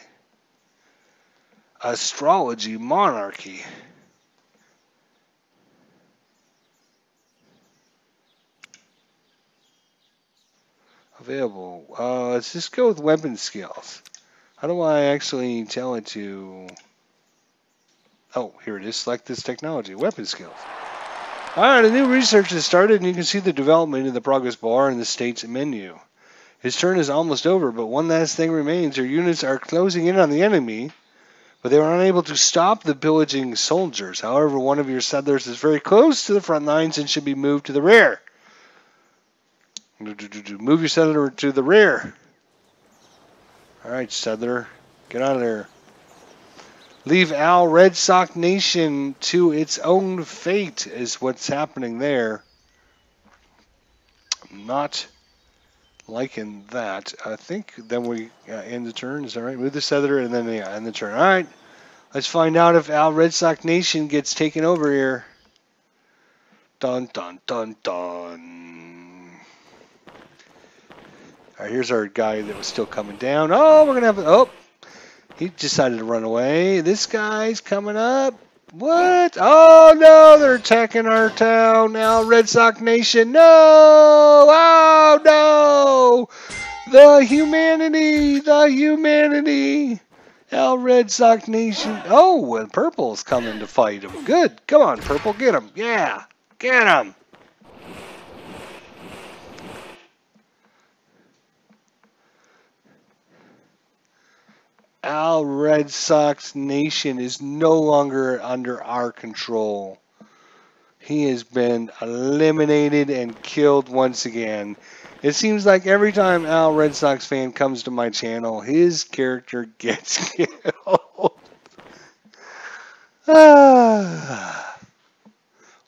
Astrology, monarchy. Available. Let's just go with weapon skills. How do I actually tell it to... Oh, here it is. Select this technology. Weapon skills. Alright, a new research has started, and you can see the development in the progress bar in the state's menu. His turn is almost over, but one last thing remains. Your units are closing in on the enemy, but they were unable to stop the pillaging soldiers. However, one of your settlers is very close to the front lines and should be moved to the rear. Move your settler to the rear. Alright, settler. Get out of there. Leave Al Red Sox Nation to its own fate is what's happening there. I'm not liking that. I think then we end the turn. Is that right? Move the settler and then end the turn. All right. Let's find out if Al Red Sox Nation gets taken over here. Dun, dun, dun, dun. All right, here's our guy that was still coming down. Oh, we're going to have... Oh, he decided to run away. This guy's coming up. What? Oh no, they're attacking our town now. Red Sox Nation. No! Oh no! The humanity! The humanity! Al Red Sox Nation. Oh, and Purple's coming to fight him. Good. Come on, Purple. Get him. Yeah. Get him. Al Red Sox Nation is no longer under our control. He has been eliminated and killed once again. It seems like every time Al Red Sox fan comes to my channel, his character gets killed.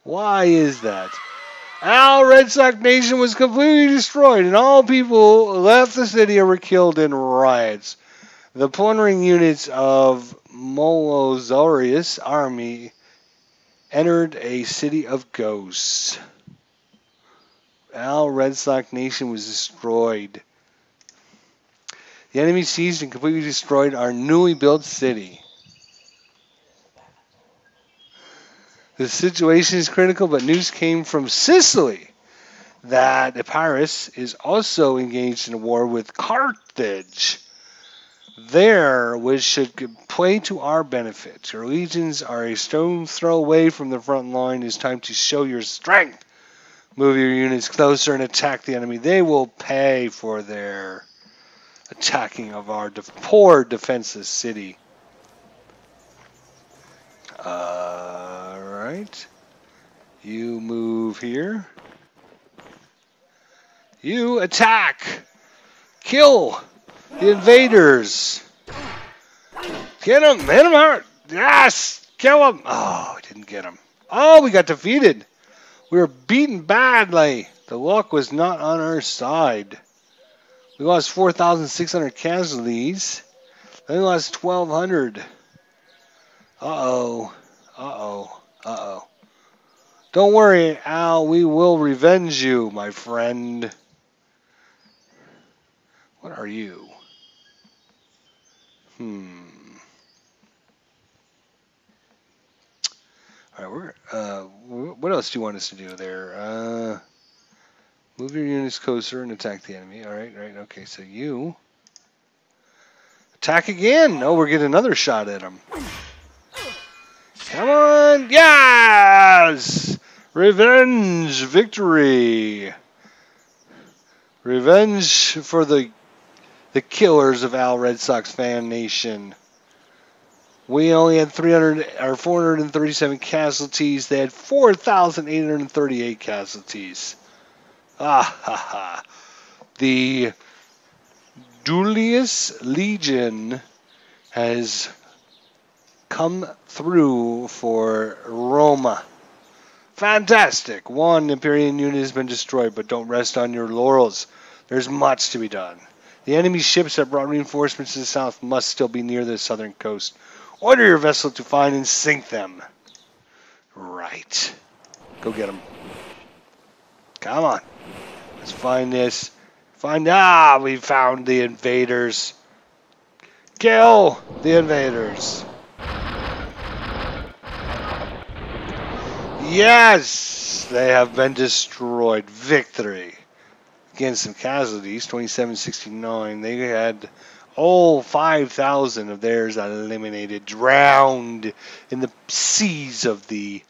Why is that? Al Red Sox Nation was completely destroyed, and all people left the city or were killed in riots. The plundering units of Molozorius' army entered a city of ghosts. Al Red Sox Nation was destroyed. The enemy seized and completely destroyed our newly built city. The situation is critical, but news came from Sicily that Epirus is also engaged in a war with Carthage. There, which should play to our benefit. Your legions are a stone's throw away from the front line. It's time to show your strength. Move your units closer and attack the enemy. They will pay for their attacking of our poor defenseless city. Alright. You move here. You attack! Kill the invaders! Get him! Hit him hard! Yes! Kill him! Oh, I didn't get him. Oh, we got defeated! We were beaten badly. The luck was not on our side. We lost 4,600 casualties. Then we lost 1,200. Uh-oh. Uh-oh. Uh-oh. Don't worry, Al. We will revenge you, my friend. What are you? All right, what else do you want us to do there? Move your units closer and attack the enemy. All right, okay. So you attack again. No, we're getting another shot at him. Come on, yes! Revenge, victory. Revenge for the killers of Al Red Sox Fan Nation. We only had 437 casualties. They had 4,838 casualties. Ah ha ha. The Dulius Legion has come through for Roma. Fantastic. One Imperial unit has been destroyed, but don't rest on your laurels. There's much to be done. The enemy ships that brought reinforcements to the south must still be near the southern coast. Order your vessel to find and sink them. Right. Go get them. Come on. Let's find this. We found the invaders. Kill the invaders. Yes! They have been destroyed. Victory. Again, some casualties. 2769. They had 5,000 of theirs eliminated, drowned in the seas of the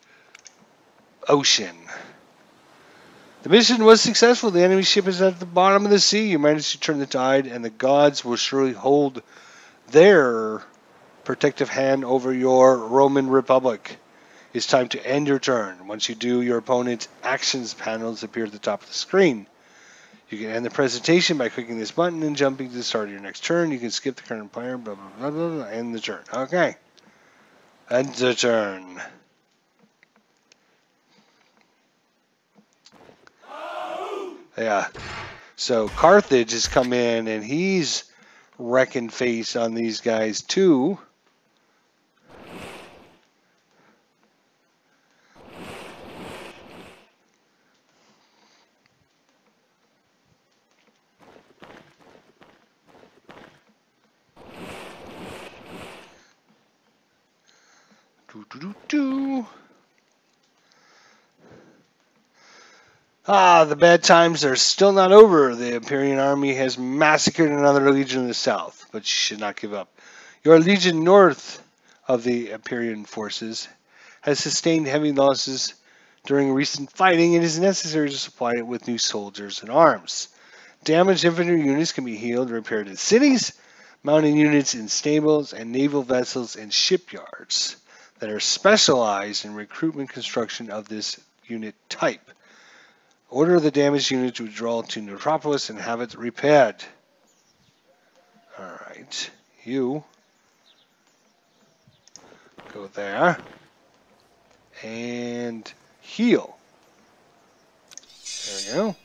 ocean. The mission was successful. The enemy ship is at the bottom of the sea. You managed to turn the tide, and the gods will surely hold their protective hand over your Roman Republic. It's time to end your turn. Once you do, your opponent's actions panels appear at the top of the screen. You can end the presentation by clicking this button and jumping to the start of your next turn. You can skip the current player, blah, blah, blah, blah, blah, end the turn. Okay. End the turn. Yeah. So Carthage has come in, and he's wrecking face on these guys, too. Ah, the bad times are still not over. The Imperial army has massacred another legion in the south, but you should not give up. Your legion north of the Imperial forces has sustained heavy losses during recent fighting and it is necessary to supply it with new soldiers and arms. Damaged infantry units can be healed and repaired in cities, mounted units in stables, and naval vessels in shipyards that are specialized in recruitment construction of this unit type. Order the damaged unit to withdraw to Necropolis and have it repaired. Alright, you go there and heal. There we go.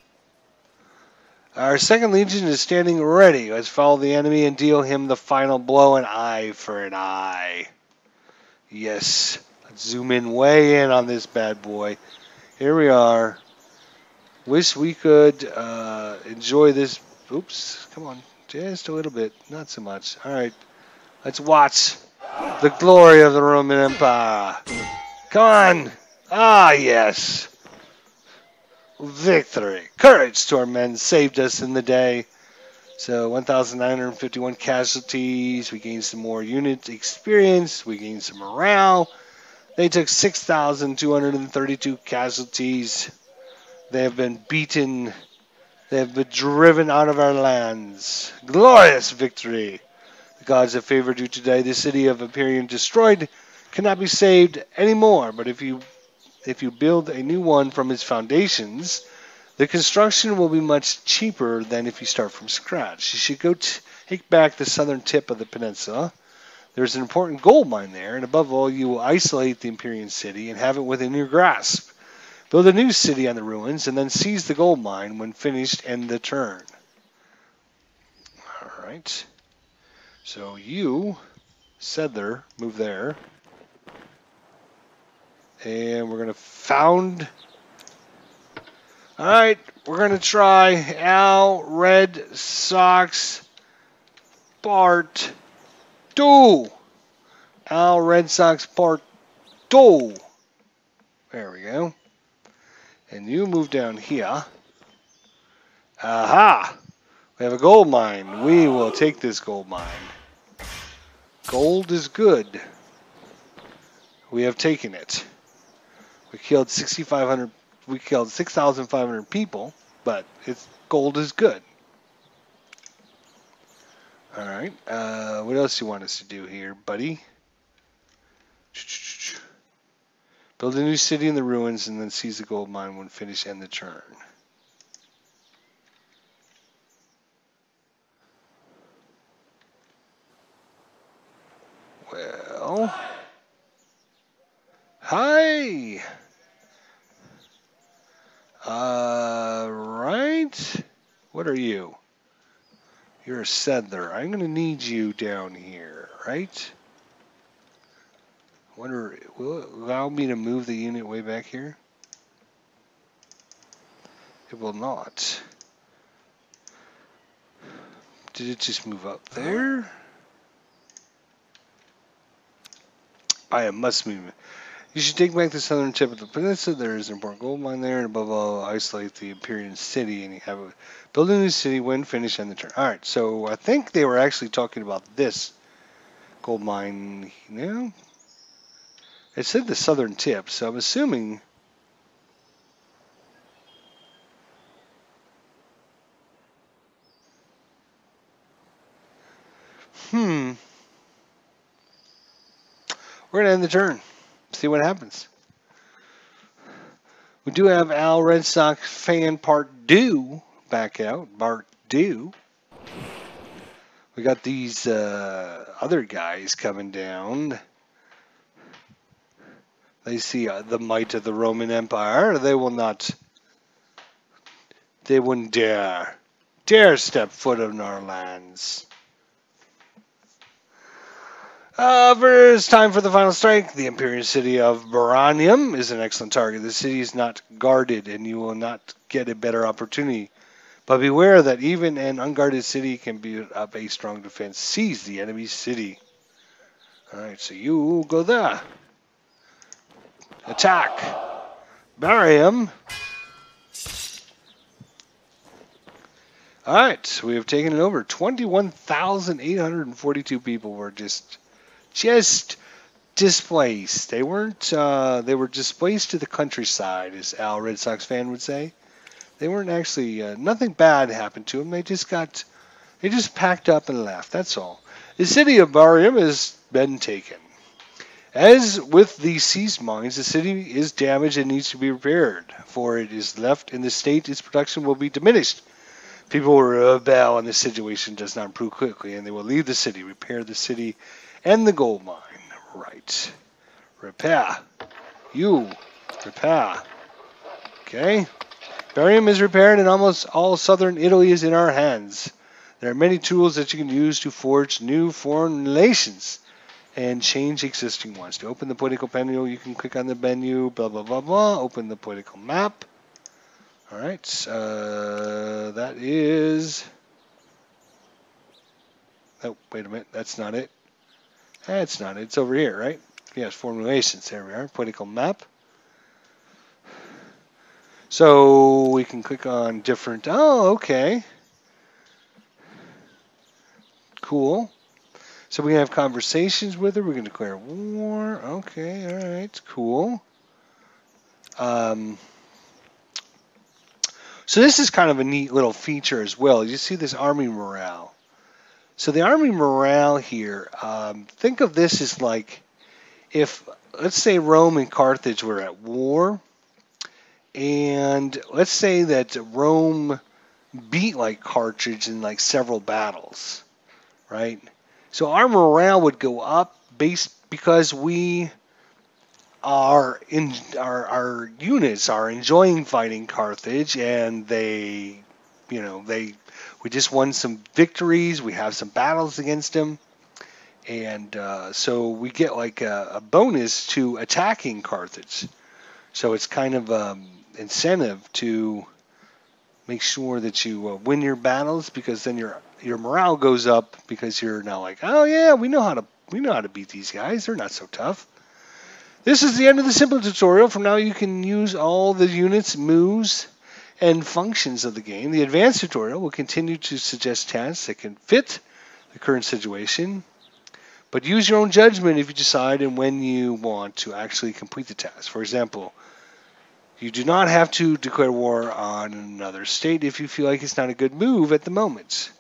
Our second legion is standing ready. Let's follow the enemy and deal him the final blow, an eye for an eye. Yes, let's zoom in way in on this bad boy. Here we are. Wish we could enjoy this. Oops, come on, just a little bit, not so much. All right, let's watch the glory of the Roman Empire. Come on. Ah, yes. Victory. Courage to our men saved us in the day. So 1,951 casualties. We gained some more unit experience. We gained some morale. They took 6,232 casualties. They have been beaten. They have been driven out of our lands. Glorious victory. The gods have favored you today. The city of Imperium destroyed cannot be saved anymore. But if you build a new one from its foundations, the construction will be much cheaper than if you start from scratch. You should go take back the southern tip of the peninsula. There's an important gold mine there, and above all, you will isolate the Imperial city and have it within your grasp. Build a new city on the ruins, and then seize the gold mine. When finished, end the turn. All right. So you, Settler, move there. And we're going to found... Alright, we're going to try Al Red Sox Part 2. Al Red Sox Part 2. There we go. And you move down here. Aha! We have a gold mine. We will take this gold mine. Gold is good. We have taken it. We killed 6,500. We killed 6,500 people, but gold is good. All right. What else do you want us to do here, buddy? Build a new city in the ruins and then seize the gold mine. When finished, end the turn. Well, hi. Right. What are you? You're a settler. I'm going to need you down here, right? Wonder, will it allow me to move the unit way back here? It will not. Did it just move up there? I must move. You should take back the southern tip of the peninsula. There is an important gold mine there, and above all, isolate the Imperial city, and you have a build a new city. When finished, end the turn. All right, so I think they were actually talking about this gold mine. You know, it said the southern tip, so I'm assuming. We're gonna end the turn. See what happens. We do have Al Red Sox fan part 2 back out. Part 2. We got these other guys coming down. They see the might of the Roman Empire. They will not. They wouldn't dare step foot on our lands. It's time for the final strike. The Imperial city of Baranium is an excellent target. The city is not guarded, and you will not get a better opportunity. But beware that even an unguarded city can build up a strong defense. Seize the enemy's city. Alright, so you go there. Attack. Bury him. All right, we have taken it over. 21,842 people were just displaced. They weren't. They were displaced to the countryside, as Al Red Sox fan would say. They weren't actually. Nothing bad happened to them. They just packed up and left. That's all. The city of Barium has been taken. As with the seized mines, the city is damaged and needs to be repaired. For it is left in the state, its production will be diminished. People will rebel, and the situation does not improve quickly, and they will leave the city, repair the city, and the gold mine. Right. Repair. You. Repair. Okay. Barium is repaired, and almost all southern Italy is in our hands. There are many tools that you can use to forge new foreign relations and change existing ones. To open the political menu, you can click on the menu, blah, blah, blah, blah. Open the political map. All right. That is... Oh, wait a minute. That's not it. That's not it. It's over here, right? Yes, foreign relations. There we are. Political map. So we can click on different... Oh, okay. Cool. So we have conversations with her. We're going to declare war. Okay, all right, cool. So this is kind of a neat little feature as well. You see this army morale. So the army morale here, think of this as like if, let's say Rome and Carthage were at war, and let's say that Rome beat like Carthage in like several battles, right? So our morale would go up because we are in our units are enjoying fighting Carthage, and we just won some victories. We have some battles against them, and so we get like a bonus to attacking Carthage. So it's kind of incentive to make sure that you win your battles, because then your morale goes up, because you're now like, oh yeah, we know how to beat these guys. They're not so tough. This is the end of the simple tutorial. From now you can use all the units, moves, and functions of the game. The advanced tutorial will continue to suggest tasks that can fit the current situation, but use your own judgment if you decide and when you want to actually complete the task. For example, you do not have to declare war on another state if you feel like it's not a good move at the moment.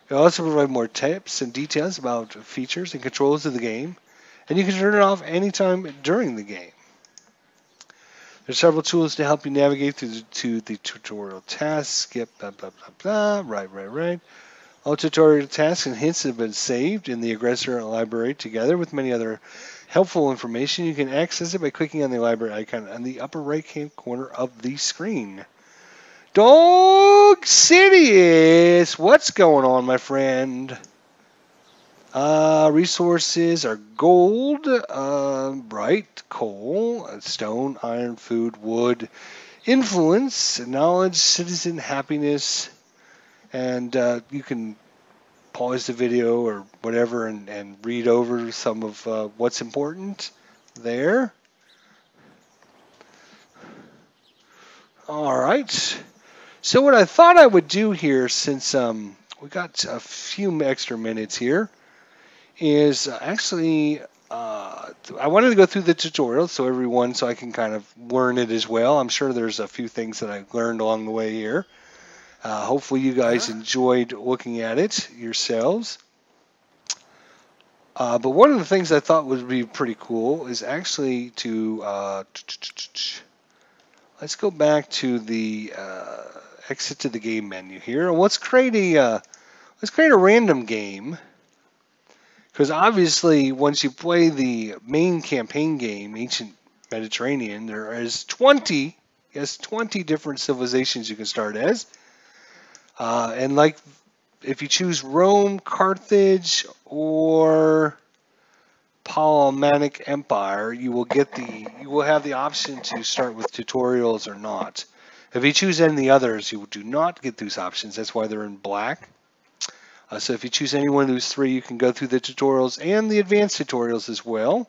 It will also provide more tips and details about features and controls of the game, and you can turn it off anytime during the game. There's several tools to help you navigate through the tutorial tasks. Skip, blah, blah, blah, blah. Right. All tutorial tasks and hints have been saved in the Aggressor library together with many other helpful information. You can access it by clicking on the library icon on the upper right-hand corner of the screen. Dog Sidious, what's going on, my friend? Resources are gold, right, coal, stone, iron, food, wood, influence, knowledge, citizen, happiness, and you can pause the video or whatever and read over some of what's important there. All right. So what I thought I would do here, since we got a few extra minutes here, is actually I wanted to go through the tutorial so I can kind of learn it as well. I'm sure there's a few things that I learned along the way here. Hopefully you guys enjoyed looking at it yourselves. But one of the things I thought would be pretty cool is actually to let's go back to the exit to the game menu here, and let's create a random game. Because obviously, once you play the main campaign game, Ancient Mediterranean, there is 20 different civilizations you can start as. And like, if you choose Rome, Carthage, or Ptolemaic Empire, you will have the option to start with tutorials or not. If you choose any of the others, you do not get those options. That's why they're in black. So if you choose any one of those three, you can go through the tutorials and the advanced tutorials as well.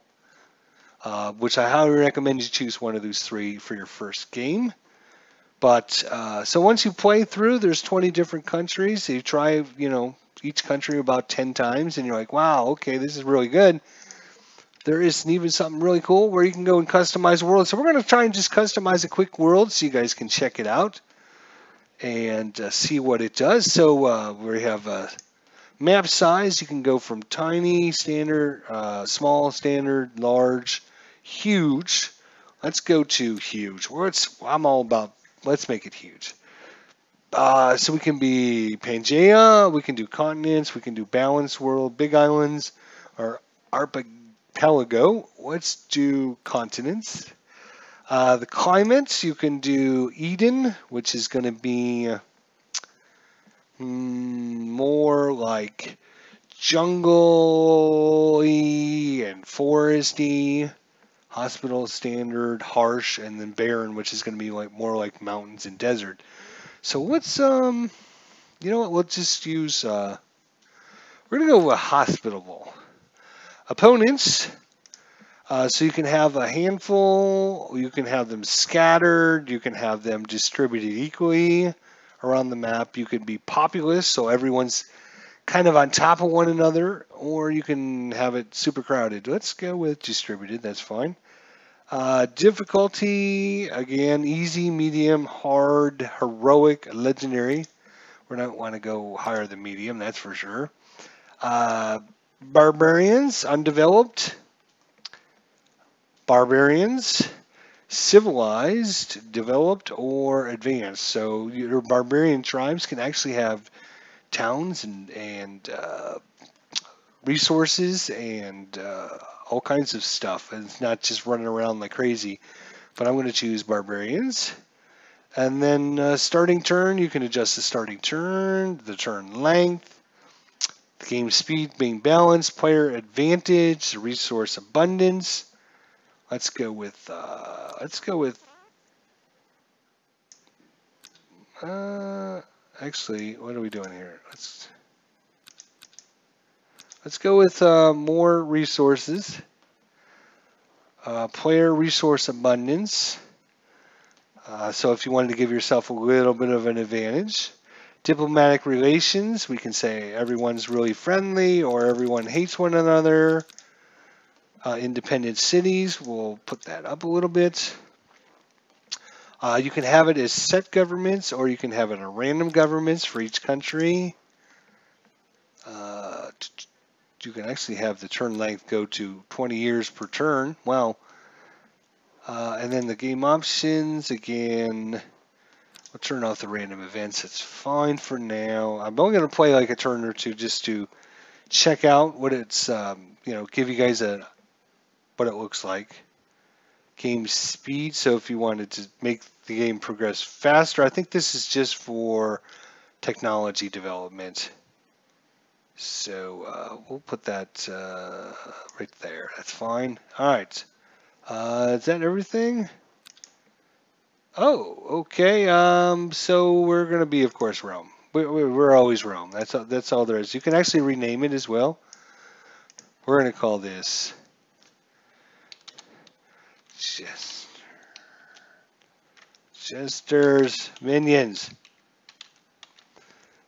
which I highly recommend you choose one of those 3 for your first game. But so once you play through, there's 20 different countries. So you try, each country about 10 times, and you're like, wow, okay, this is really good. There is even something really cool where you can go and customize a world. So we're going to try and just customize a quick world so you guys can check it out and see what it does. So we have map size. You can go from tiny, standard, small, standard, large, huge. Let's go to huge. I'm all about, let's make it huge. So we can be Pangea, we can do continents, we can do balanced world, big islands, or archipelago. Let's do continents. The climates, you can do Eden, which is going to be more like jungle-y and foresty. Hospital standard, harsh, and then barren, which is going to be like more like mountains and desert. So let's you know what? We'll just use we're gonna go with hospitable opponents. So you can have a handful, you can have them scattered, you can have them distributed equally around the map. You can be populous, so everyone's kind of on top of one another, or you can have it super crowded. Let's go with distributed. That's fine. Difficulty, again, easy, medium, hard, heroic, legendary. We don't want to go higher than medium, that's for sure. Barbarians, undeveloped. Barbarians, civilized, developed, or advanced. So your barbarian tribes can actually have towns and resources and all kinds of stuff. And it's not just running around like crazy. But I'm going to choose barbarians. And then starting turn, you can adjust the starting turn, the turn length, the game speed being balanced, player advantage, resource abundance. Let's go with actually, what are we doing here? Let's go with more resources. Player resource abundance. So if you wanted to give yourself a little bit of an advantage. Diplomatic relations, we can say everyone's really friendly or everyone hates one another. Independent cities, we'll put that up a little bit. You can have it as set governments or you can have it as random governments for each country. You can actually have the turn length go to 20 years per turn. Wow. And then the game options, again, we'll turn off the random events. It's fine for now. I'm only going to play like a turn or two just to check out what it's, give you guys what it looks like. Game speed, so if you wanted to make the game progress faster, I think this is just for technology development. So we'll put that right there. That's fine. All right. Is that everything? Oh, okay. So we're gonna be, of course, Rome. We're always Rome. That's all there is. You can actually rename it as well. We're gonna call this Jester's Minions.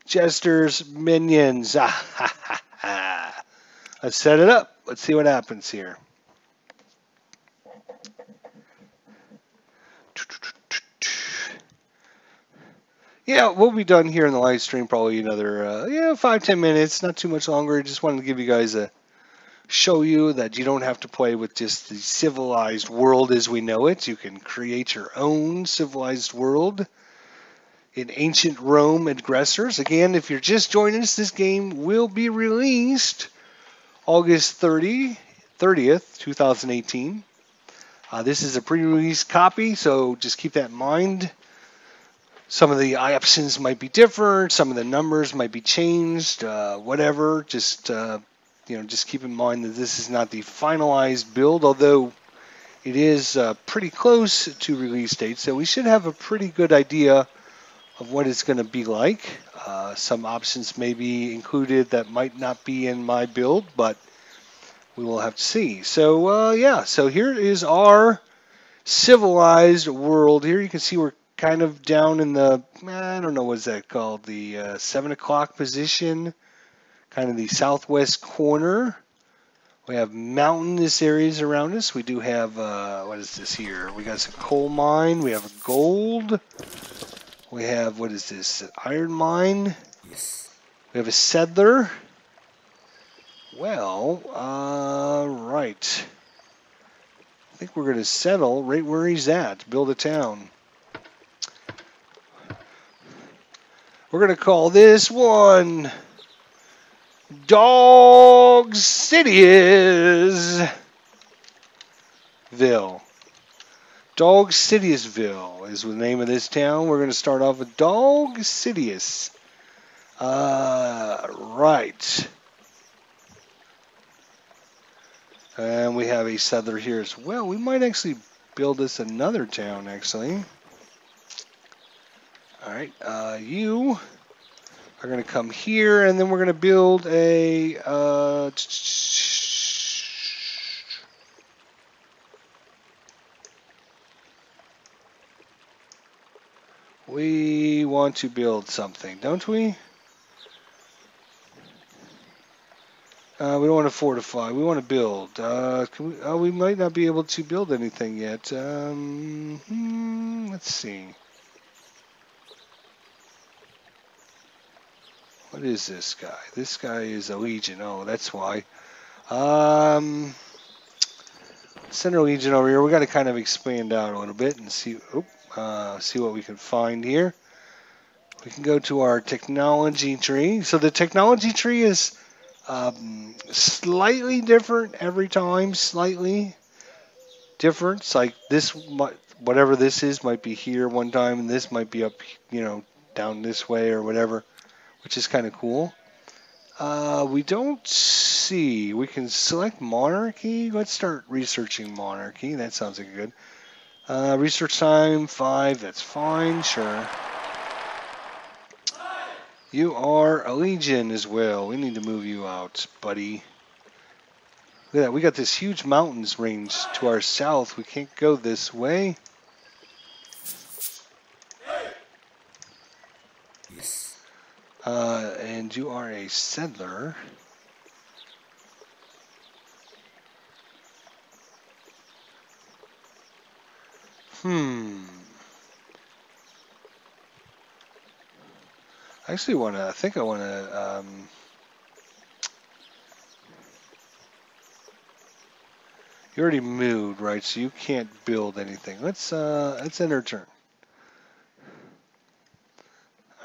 Jester's Minions. Let's set it up. Let's see what happens here. Yeah, we'll be done here in the live stream probably another 5-10 minutes, not too much longer. Just wanted to give you guys show you that you don't have to play with just the civilized world as we know it. You can create your own civilized world in ancient Rome Aggressors. Again, if you're just joining us, this game will be released August 30th, 2018. This is a pre-release copy, so just keep that in mind. Some of the options might be different. Some of the numbers might be changed. Whatever. Just keep in mind that this is not the finalized build, although it is pretty close to release date. So we should have a pretty good idea of what it's going to be like. Some options may be included that might not be in my build, but we will have to see. So, yeah, so here is our civilized world. Here you can see we're kind of down in the, I don't know, what's that called? The 7 o'clock position, kind of the southwest corner. We have mountainous areas around us. We do have, what is this here? We got some coal mine. We have gold. We have, what is this? An iron mine. We have a settler. Well, right. I think we're going to settle right where he's at. Build a town. We're going to call this one Dog City'sville. Dog City'sville is the name of this town. We're going to start off with Dog City's. Right. And we have a settler here as well. We might actually build this another town, actually. All right. You are going to come here, and then we're going to build a... we want to build something, don't we? We don't want to fortify. We want to build. We might not be able to build anything yet. Let's see. What is this guy? This guy is a legion. Oh, that's why. Send our legion over here. We got to kind of expand out a little bit and see. See what we can find here. We can go to our technology tree. So the technology tree is slightly different every time. Slightly different. It's like this, whatever this is, might be here one time, and this might be up, down this way or whatever, which is kind of cool. We don't see. We can select monarchy. Let's start researching monarchy. That sounds like good. Research time 5. That's fine. Sure. You are a legion as well. We need to move you out, buddy. Look at that. We got this huge mountains range to our south. We can't go this way. And you are a settler. I actually want to, I think I want to, you already moved, right? So you can't build anything. Let's end our turn.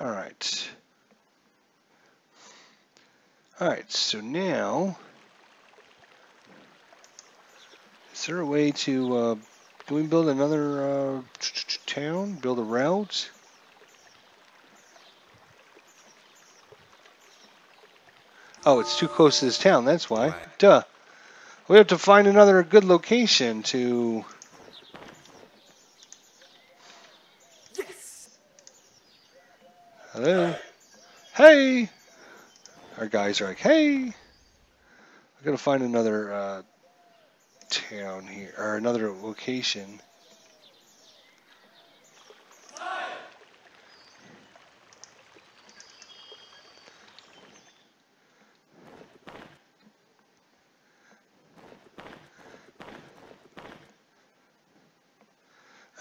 All right. All right, so now, is there a way to, can we build another town? Build a route? Oh, it's too close to this town, that's why. Right. Duh. We have to find another good location to... Yes. Hello? Hey! Our guys are like, hey! I gotta find another town here, or another location.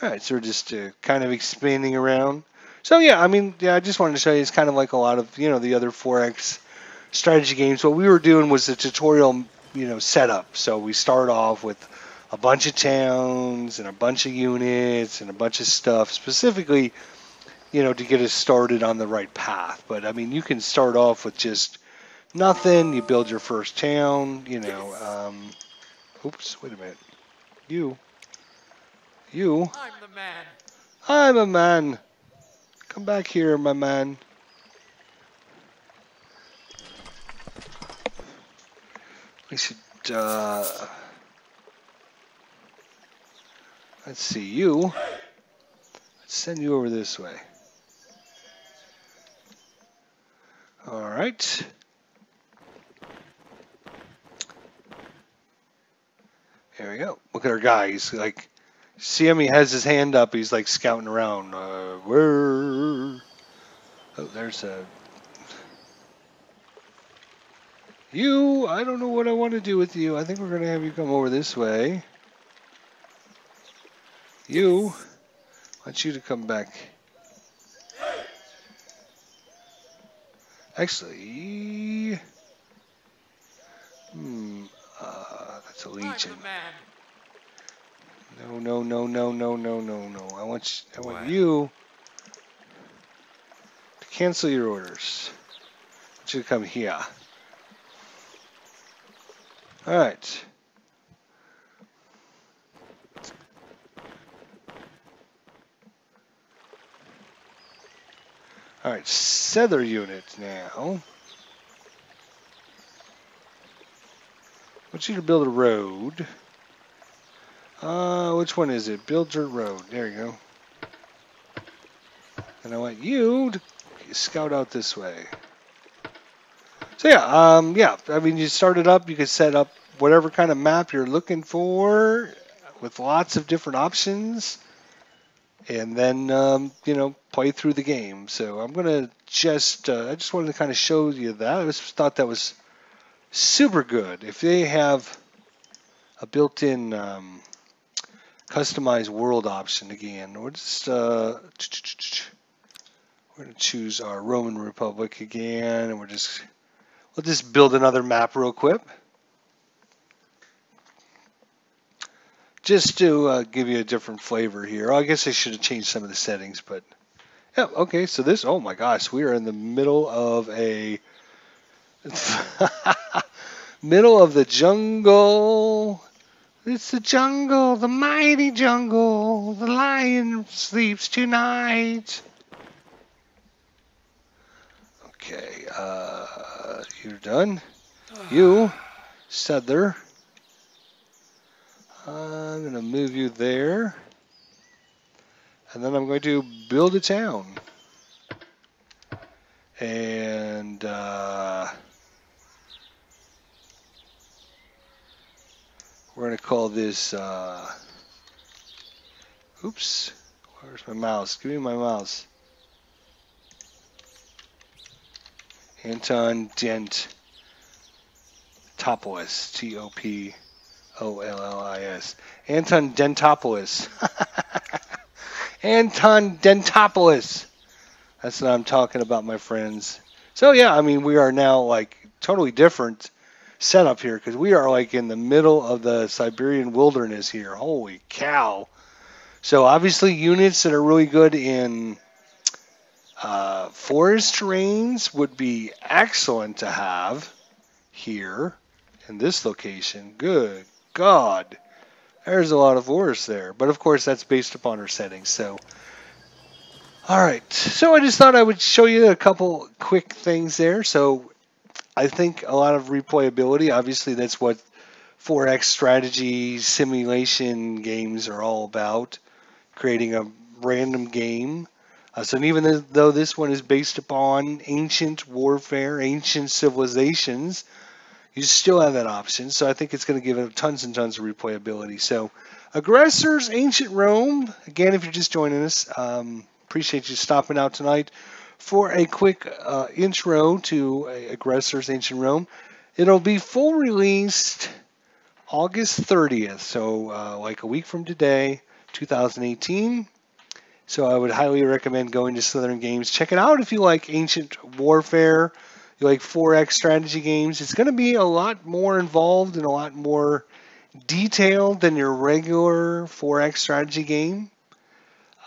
All right, so we're just kind of expanding around. So yeah, I mean, yeah, I just wanted to show you it's kind of like a lot of, the other 4X strategy games. What we were doing was a tutorial, setup. So we start off with a bunch of towns and a bunch of units and a bunch of stuff specifically, to get us started on the right path. But I mean, you can start off with just nothing. You build your first town, oops, wait a minute. You. I'm the man. I'm a man. Come back here, my man. We should, let's see, you. Let's send you over this way. All right. we go. Look at our guy. He's like, see him? He has his hand up. He's like scouting around. Where? Oh, there's a. You, I don't know what I want to do with you. I think we're going to have you come over this way. You, I want you to come back. Actually, that's a I'm legion. the man. No. I want you to cancel your orders. I want you to come here. All right. All right, Sether unit now. I want you to build a road. Which one is it? Build dirt road. There you go. And I want you to scout out this way. So yeah. I mean, you start it up. You can set up whatever kind of map you're looking for, with lots of different options, and then play through the game. So I'm gonna I just wanted to kind of show you that. I just thought that was super good. If they have a built-in customized world option again, we're gonna choose our Roman Republic again, and we'll just build another map real quick. Just to give you a different flavor here. I guess I should have changed some of the settings, but yeah, okay, so this, oh my gosh, we are in the middle of a middle of the jungle. It's the jungle, the mighty jungle. The lion sleeps tonight. Okay, you're done. You, Sether. I'm going to move you there. And then I'm going to build a town. And we're going to call this, oops, where's my mouse? Give me my mouse. Anton Dentopoulos, Topollis. Anton Dentopoulos. Anton Dentopoulos. That's what I'm talking about, my friends. So yeah, I mean, we are now like totally different setup here because we are like in the middle of the Siberian wilderness here. Holy cow. So obviously units that are really good in forest terrains would be excellent to have here in this location. Good God. There's a lot of forest there. But of course, that's based upon our settings. So, all right. So I just thought I would show you a couple quick things there. So I think a lot of replayability. Obviously, that's what 4X strategy simulation games are all about. Creating a random game. So even though this one is based upon ancient warfare, ancient civilizations, you still have that option. So I think it's going to give it tons and tons of replayability. So Aggressors, Ancient Rome. Again, if you're just joining us, appreciate you stopping out tonight for a quick intro to Aggressors, Ancient Rome. It'll be full released August 30th, so like a week from today, 2018. So I would highly recommend going to Slitherine Games. Check it out if you like ancient warfare, you like 4X strategy games. It's going to be a lot more involved and a lot more detailed than your regular 4X strategy game.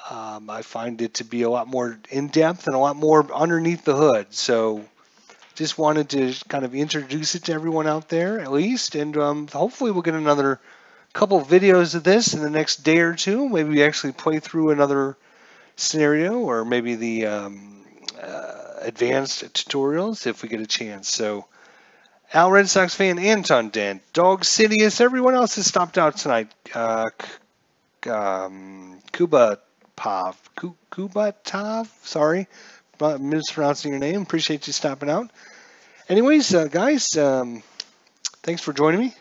I find it to be a lot more in-depth and a lot more underneath the hood. So just wanted to kind of introduce it to everyone out there at least. And hopefully we'll get another couple videos of this in the next day or two. Maybe we actually play through another scenario or maybe the advanced tutorials if we get a chance. So Al Red Sox fan, Anton Dent, Dog Sidious, everyone else has stopped out tonight. Kubatov, sorry, mispronouncing your name. Appreciate you stopping out. Anyways, guys, thanks for joining me.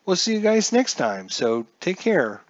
we'll see you guys next time. So take care.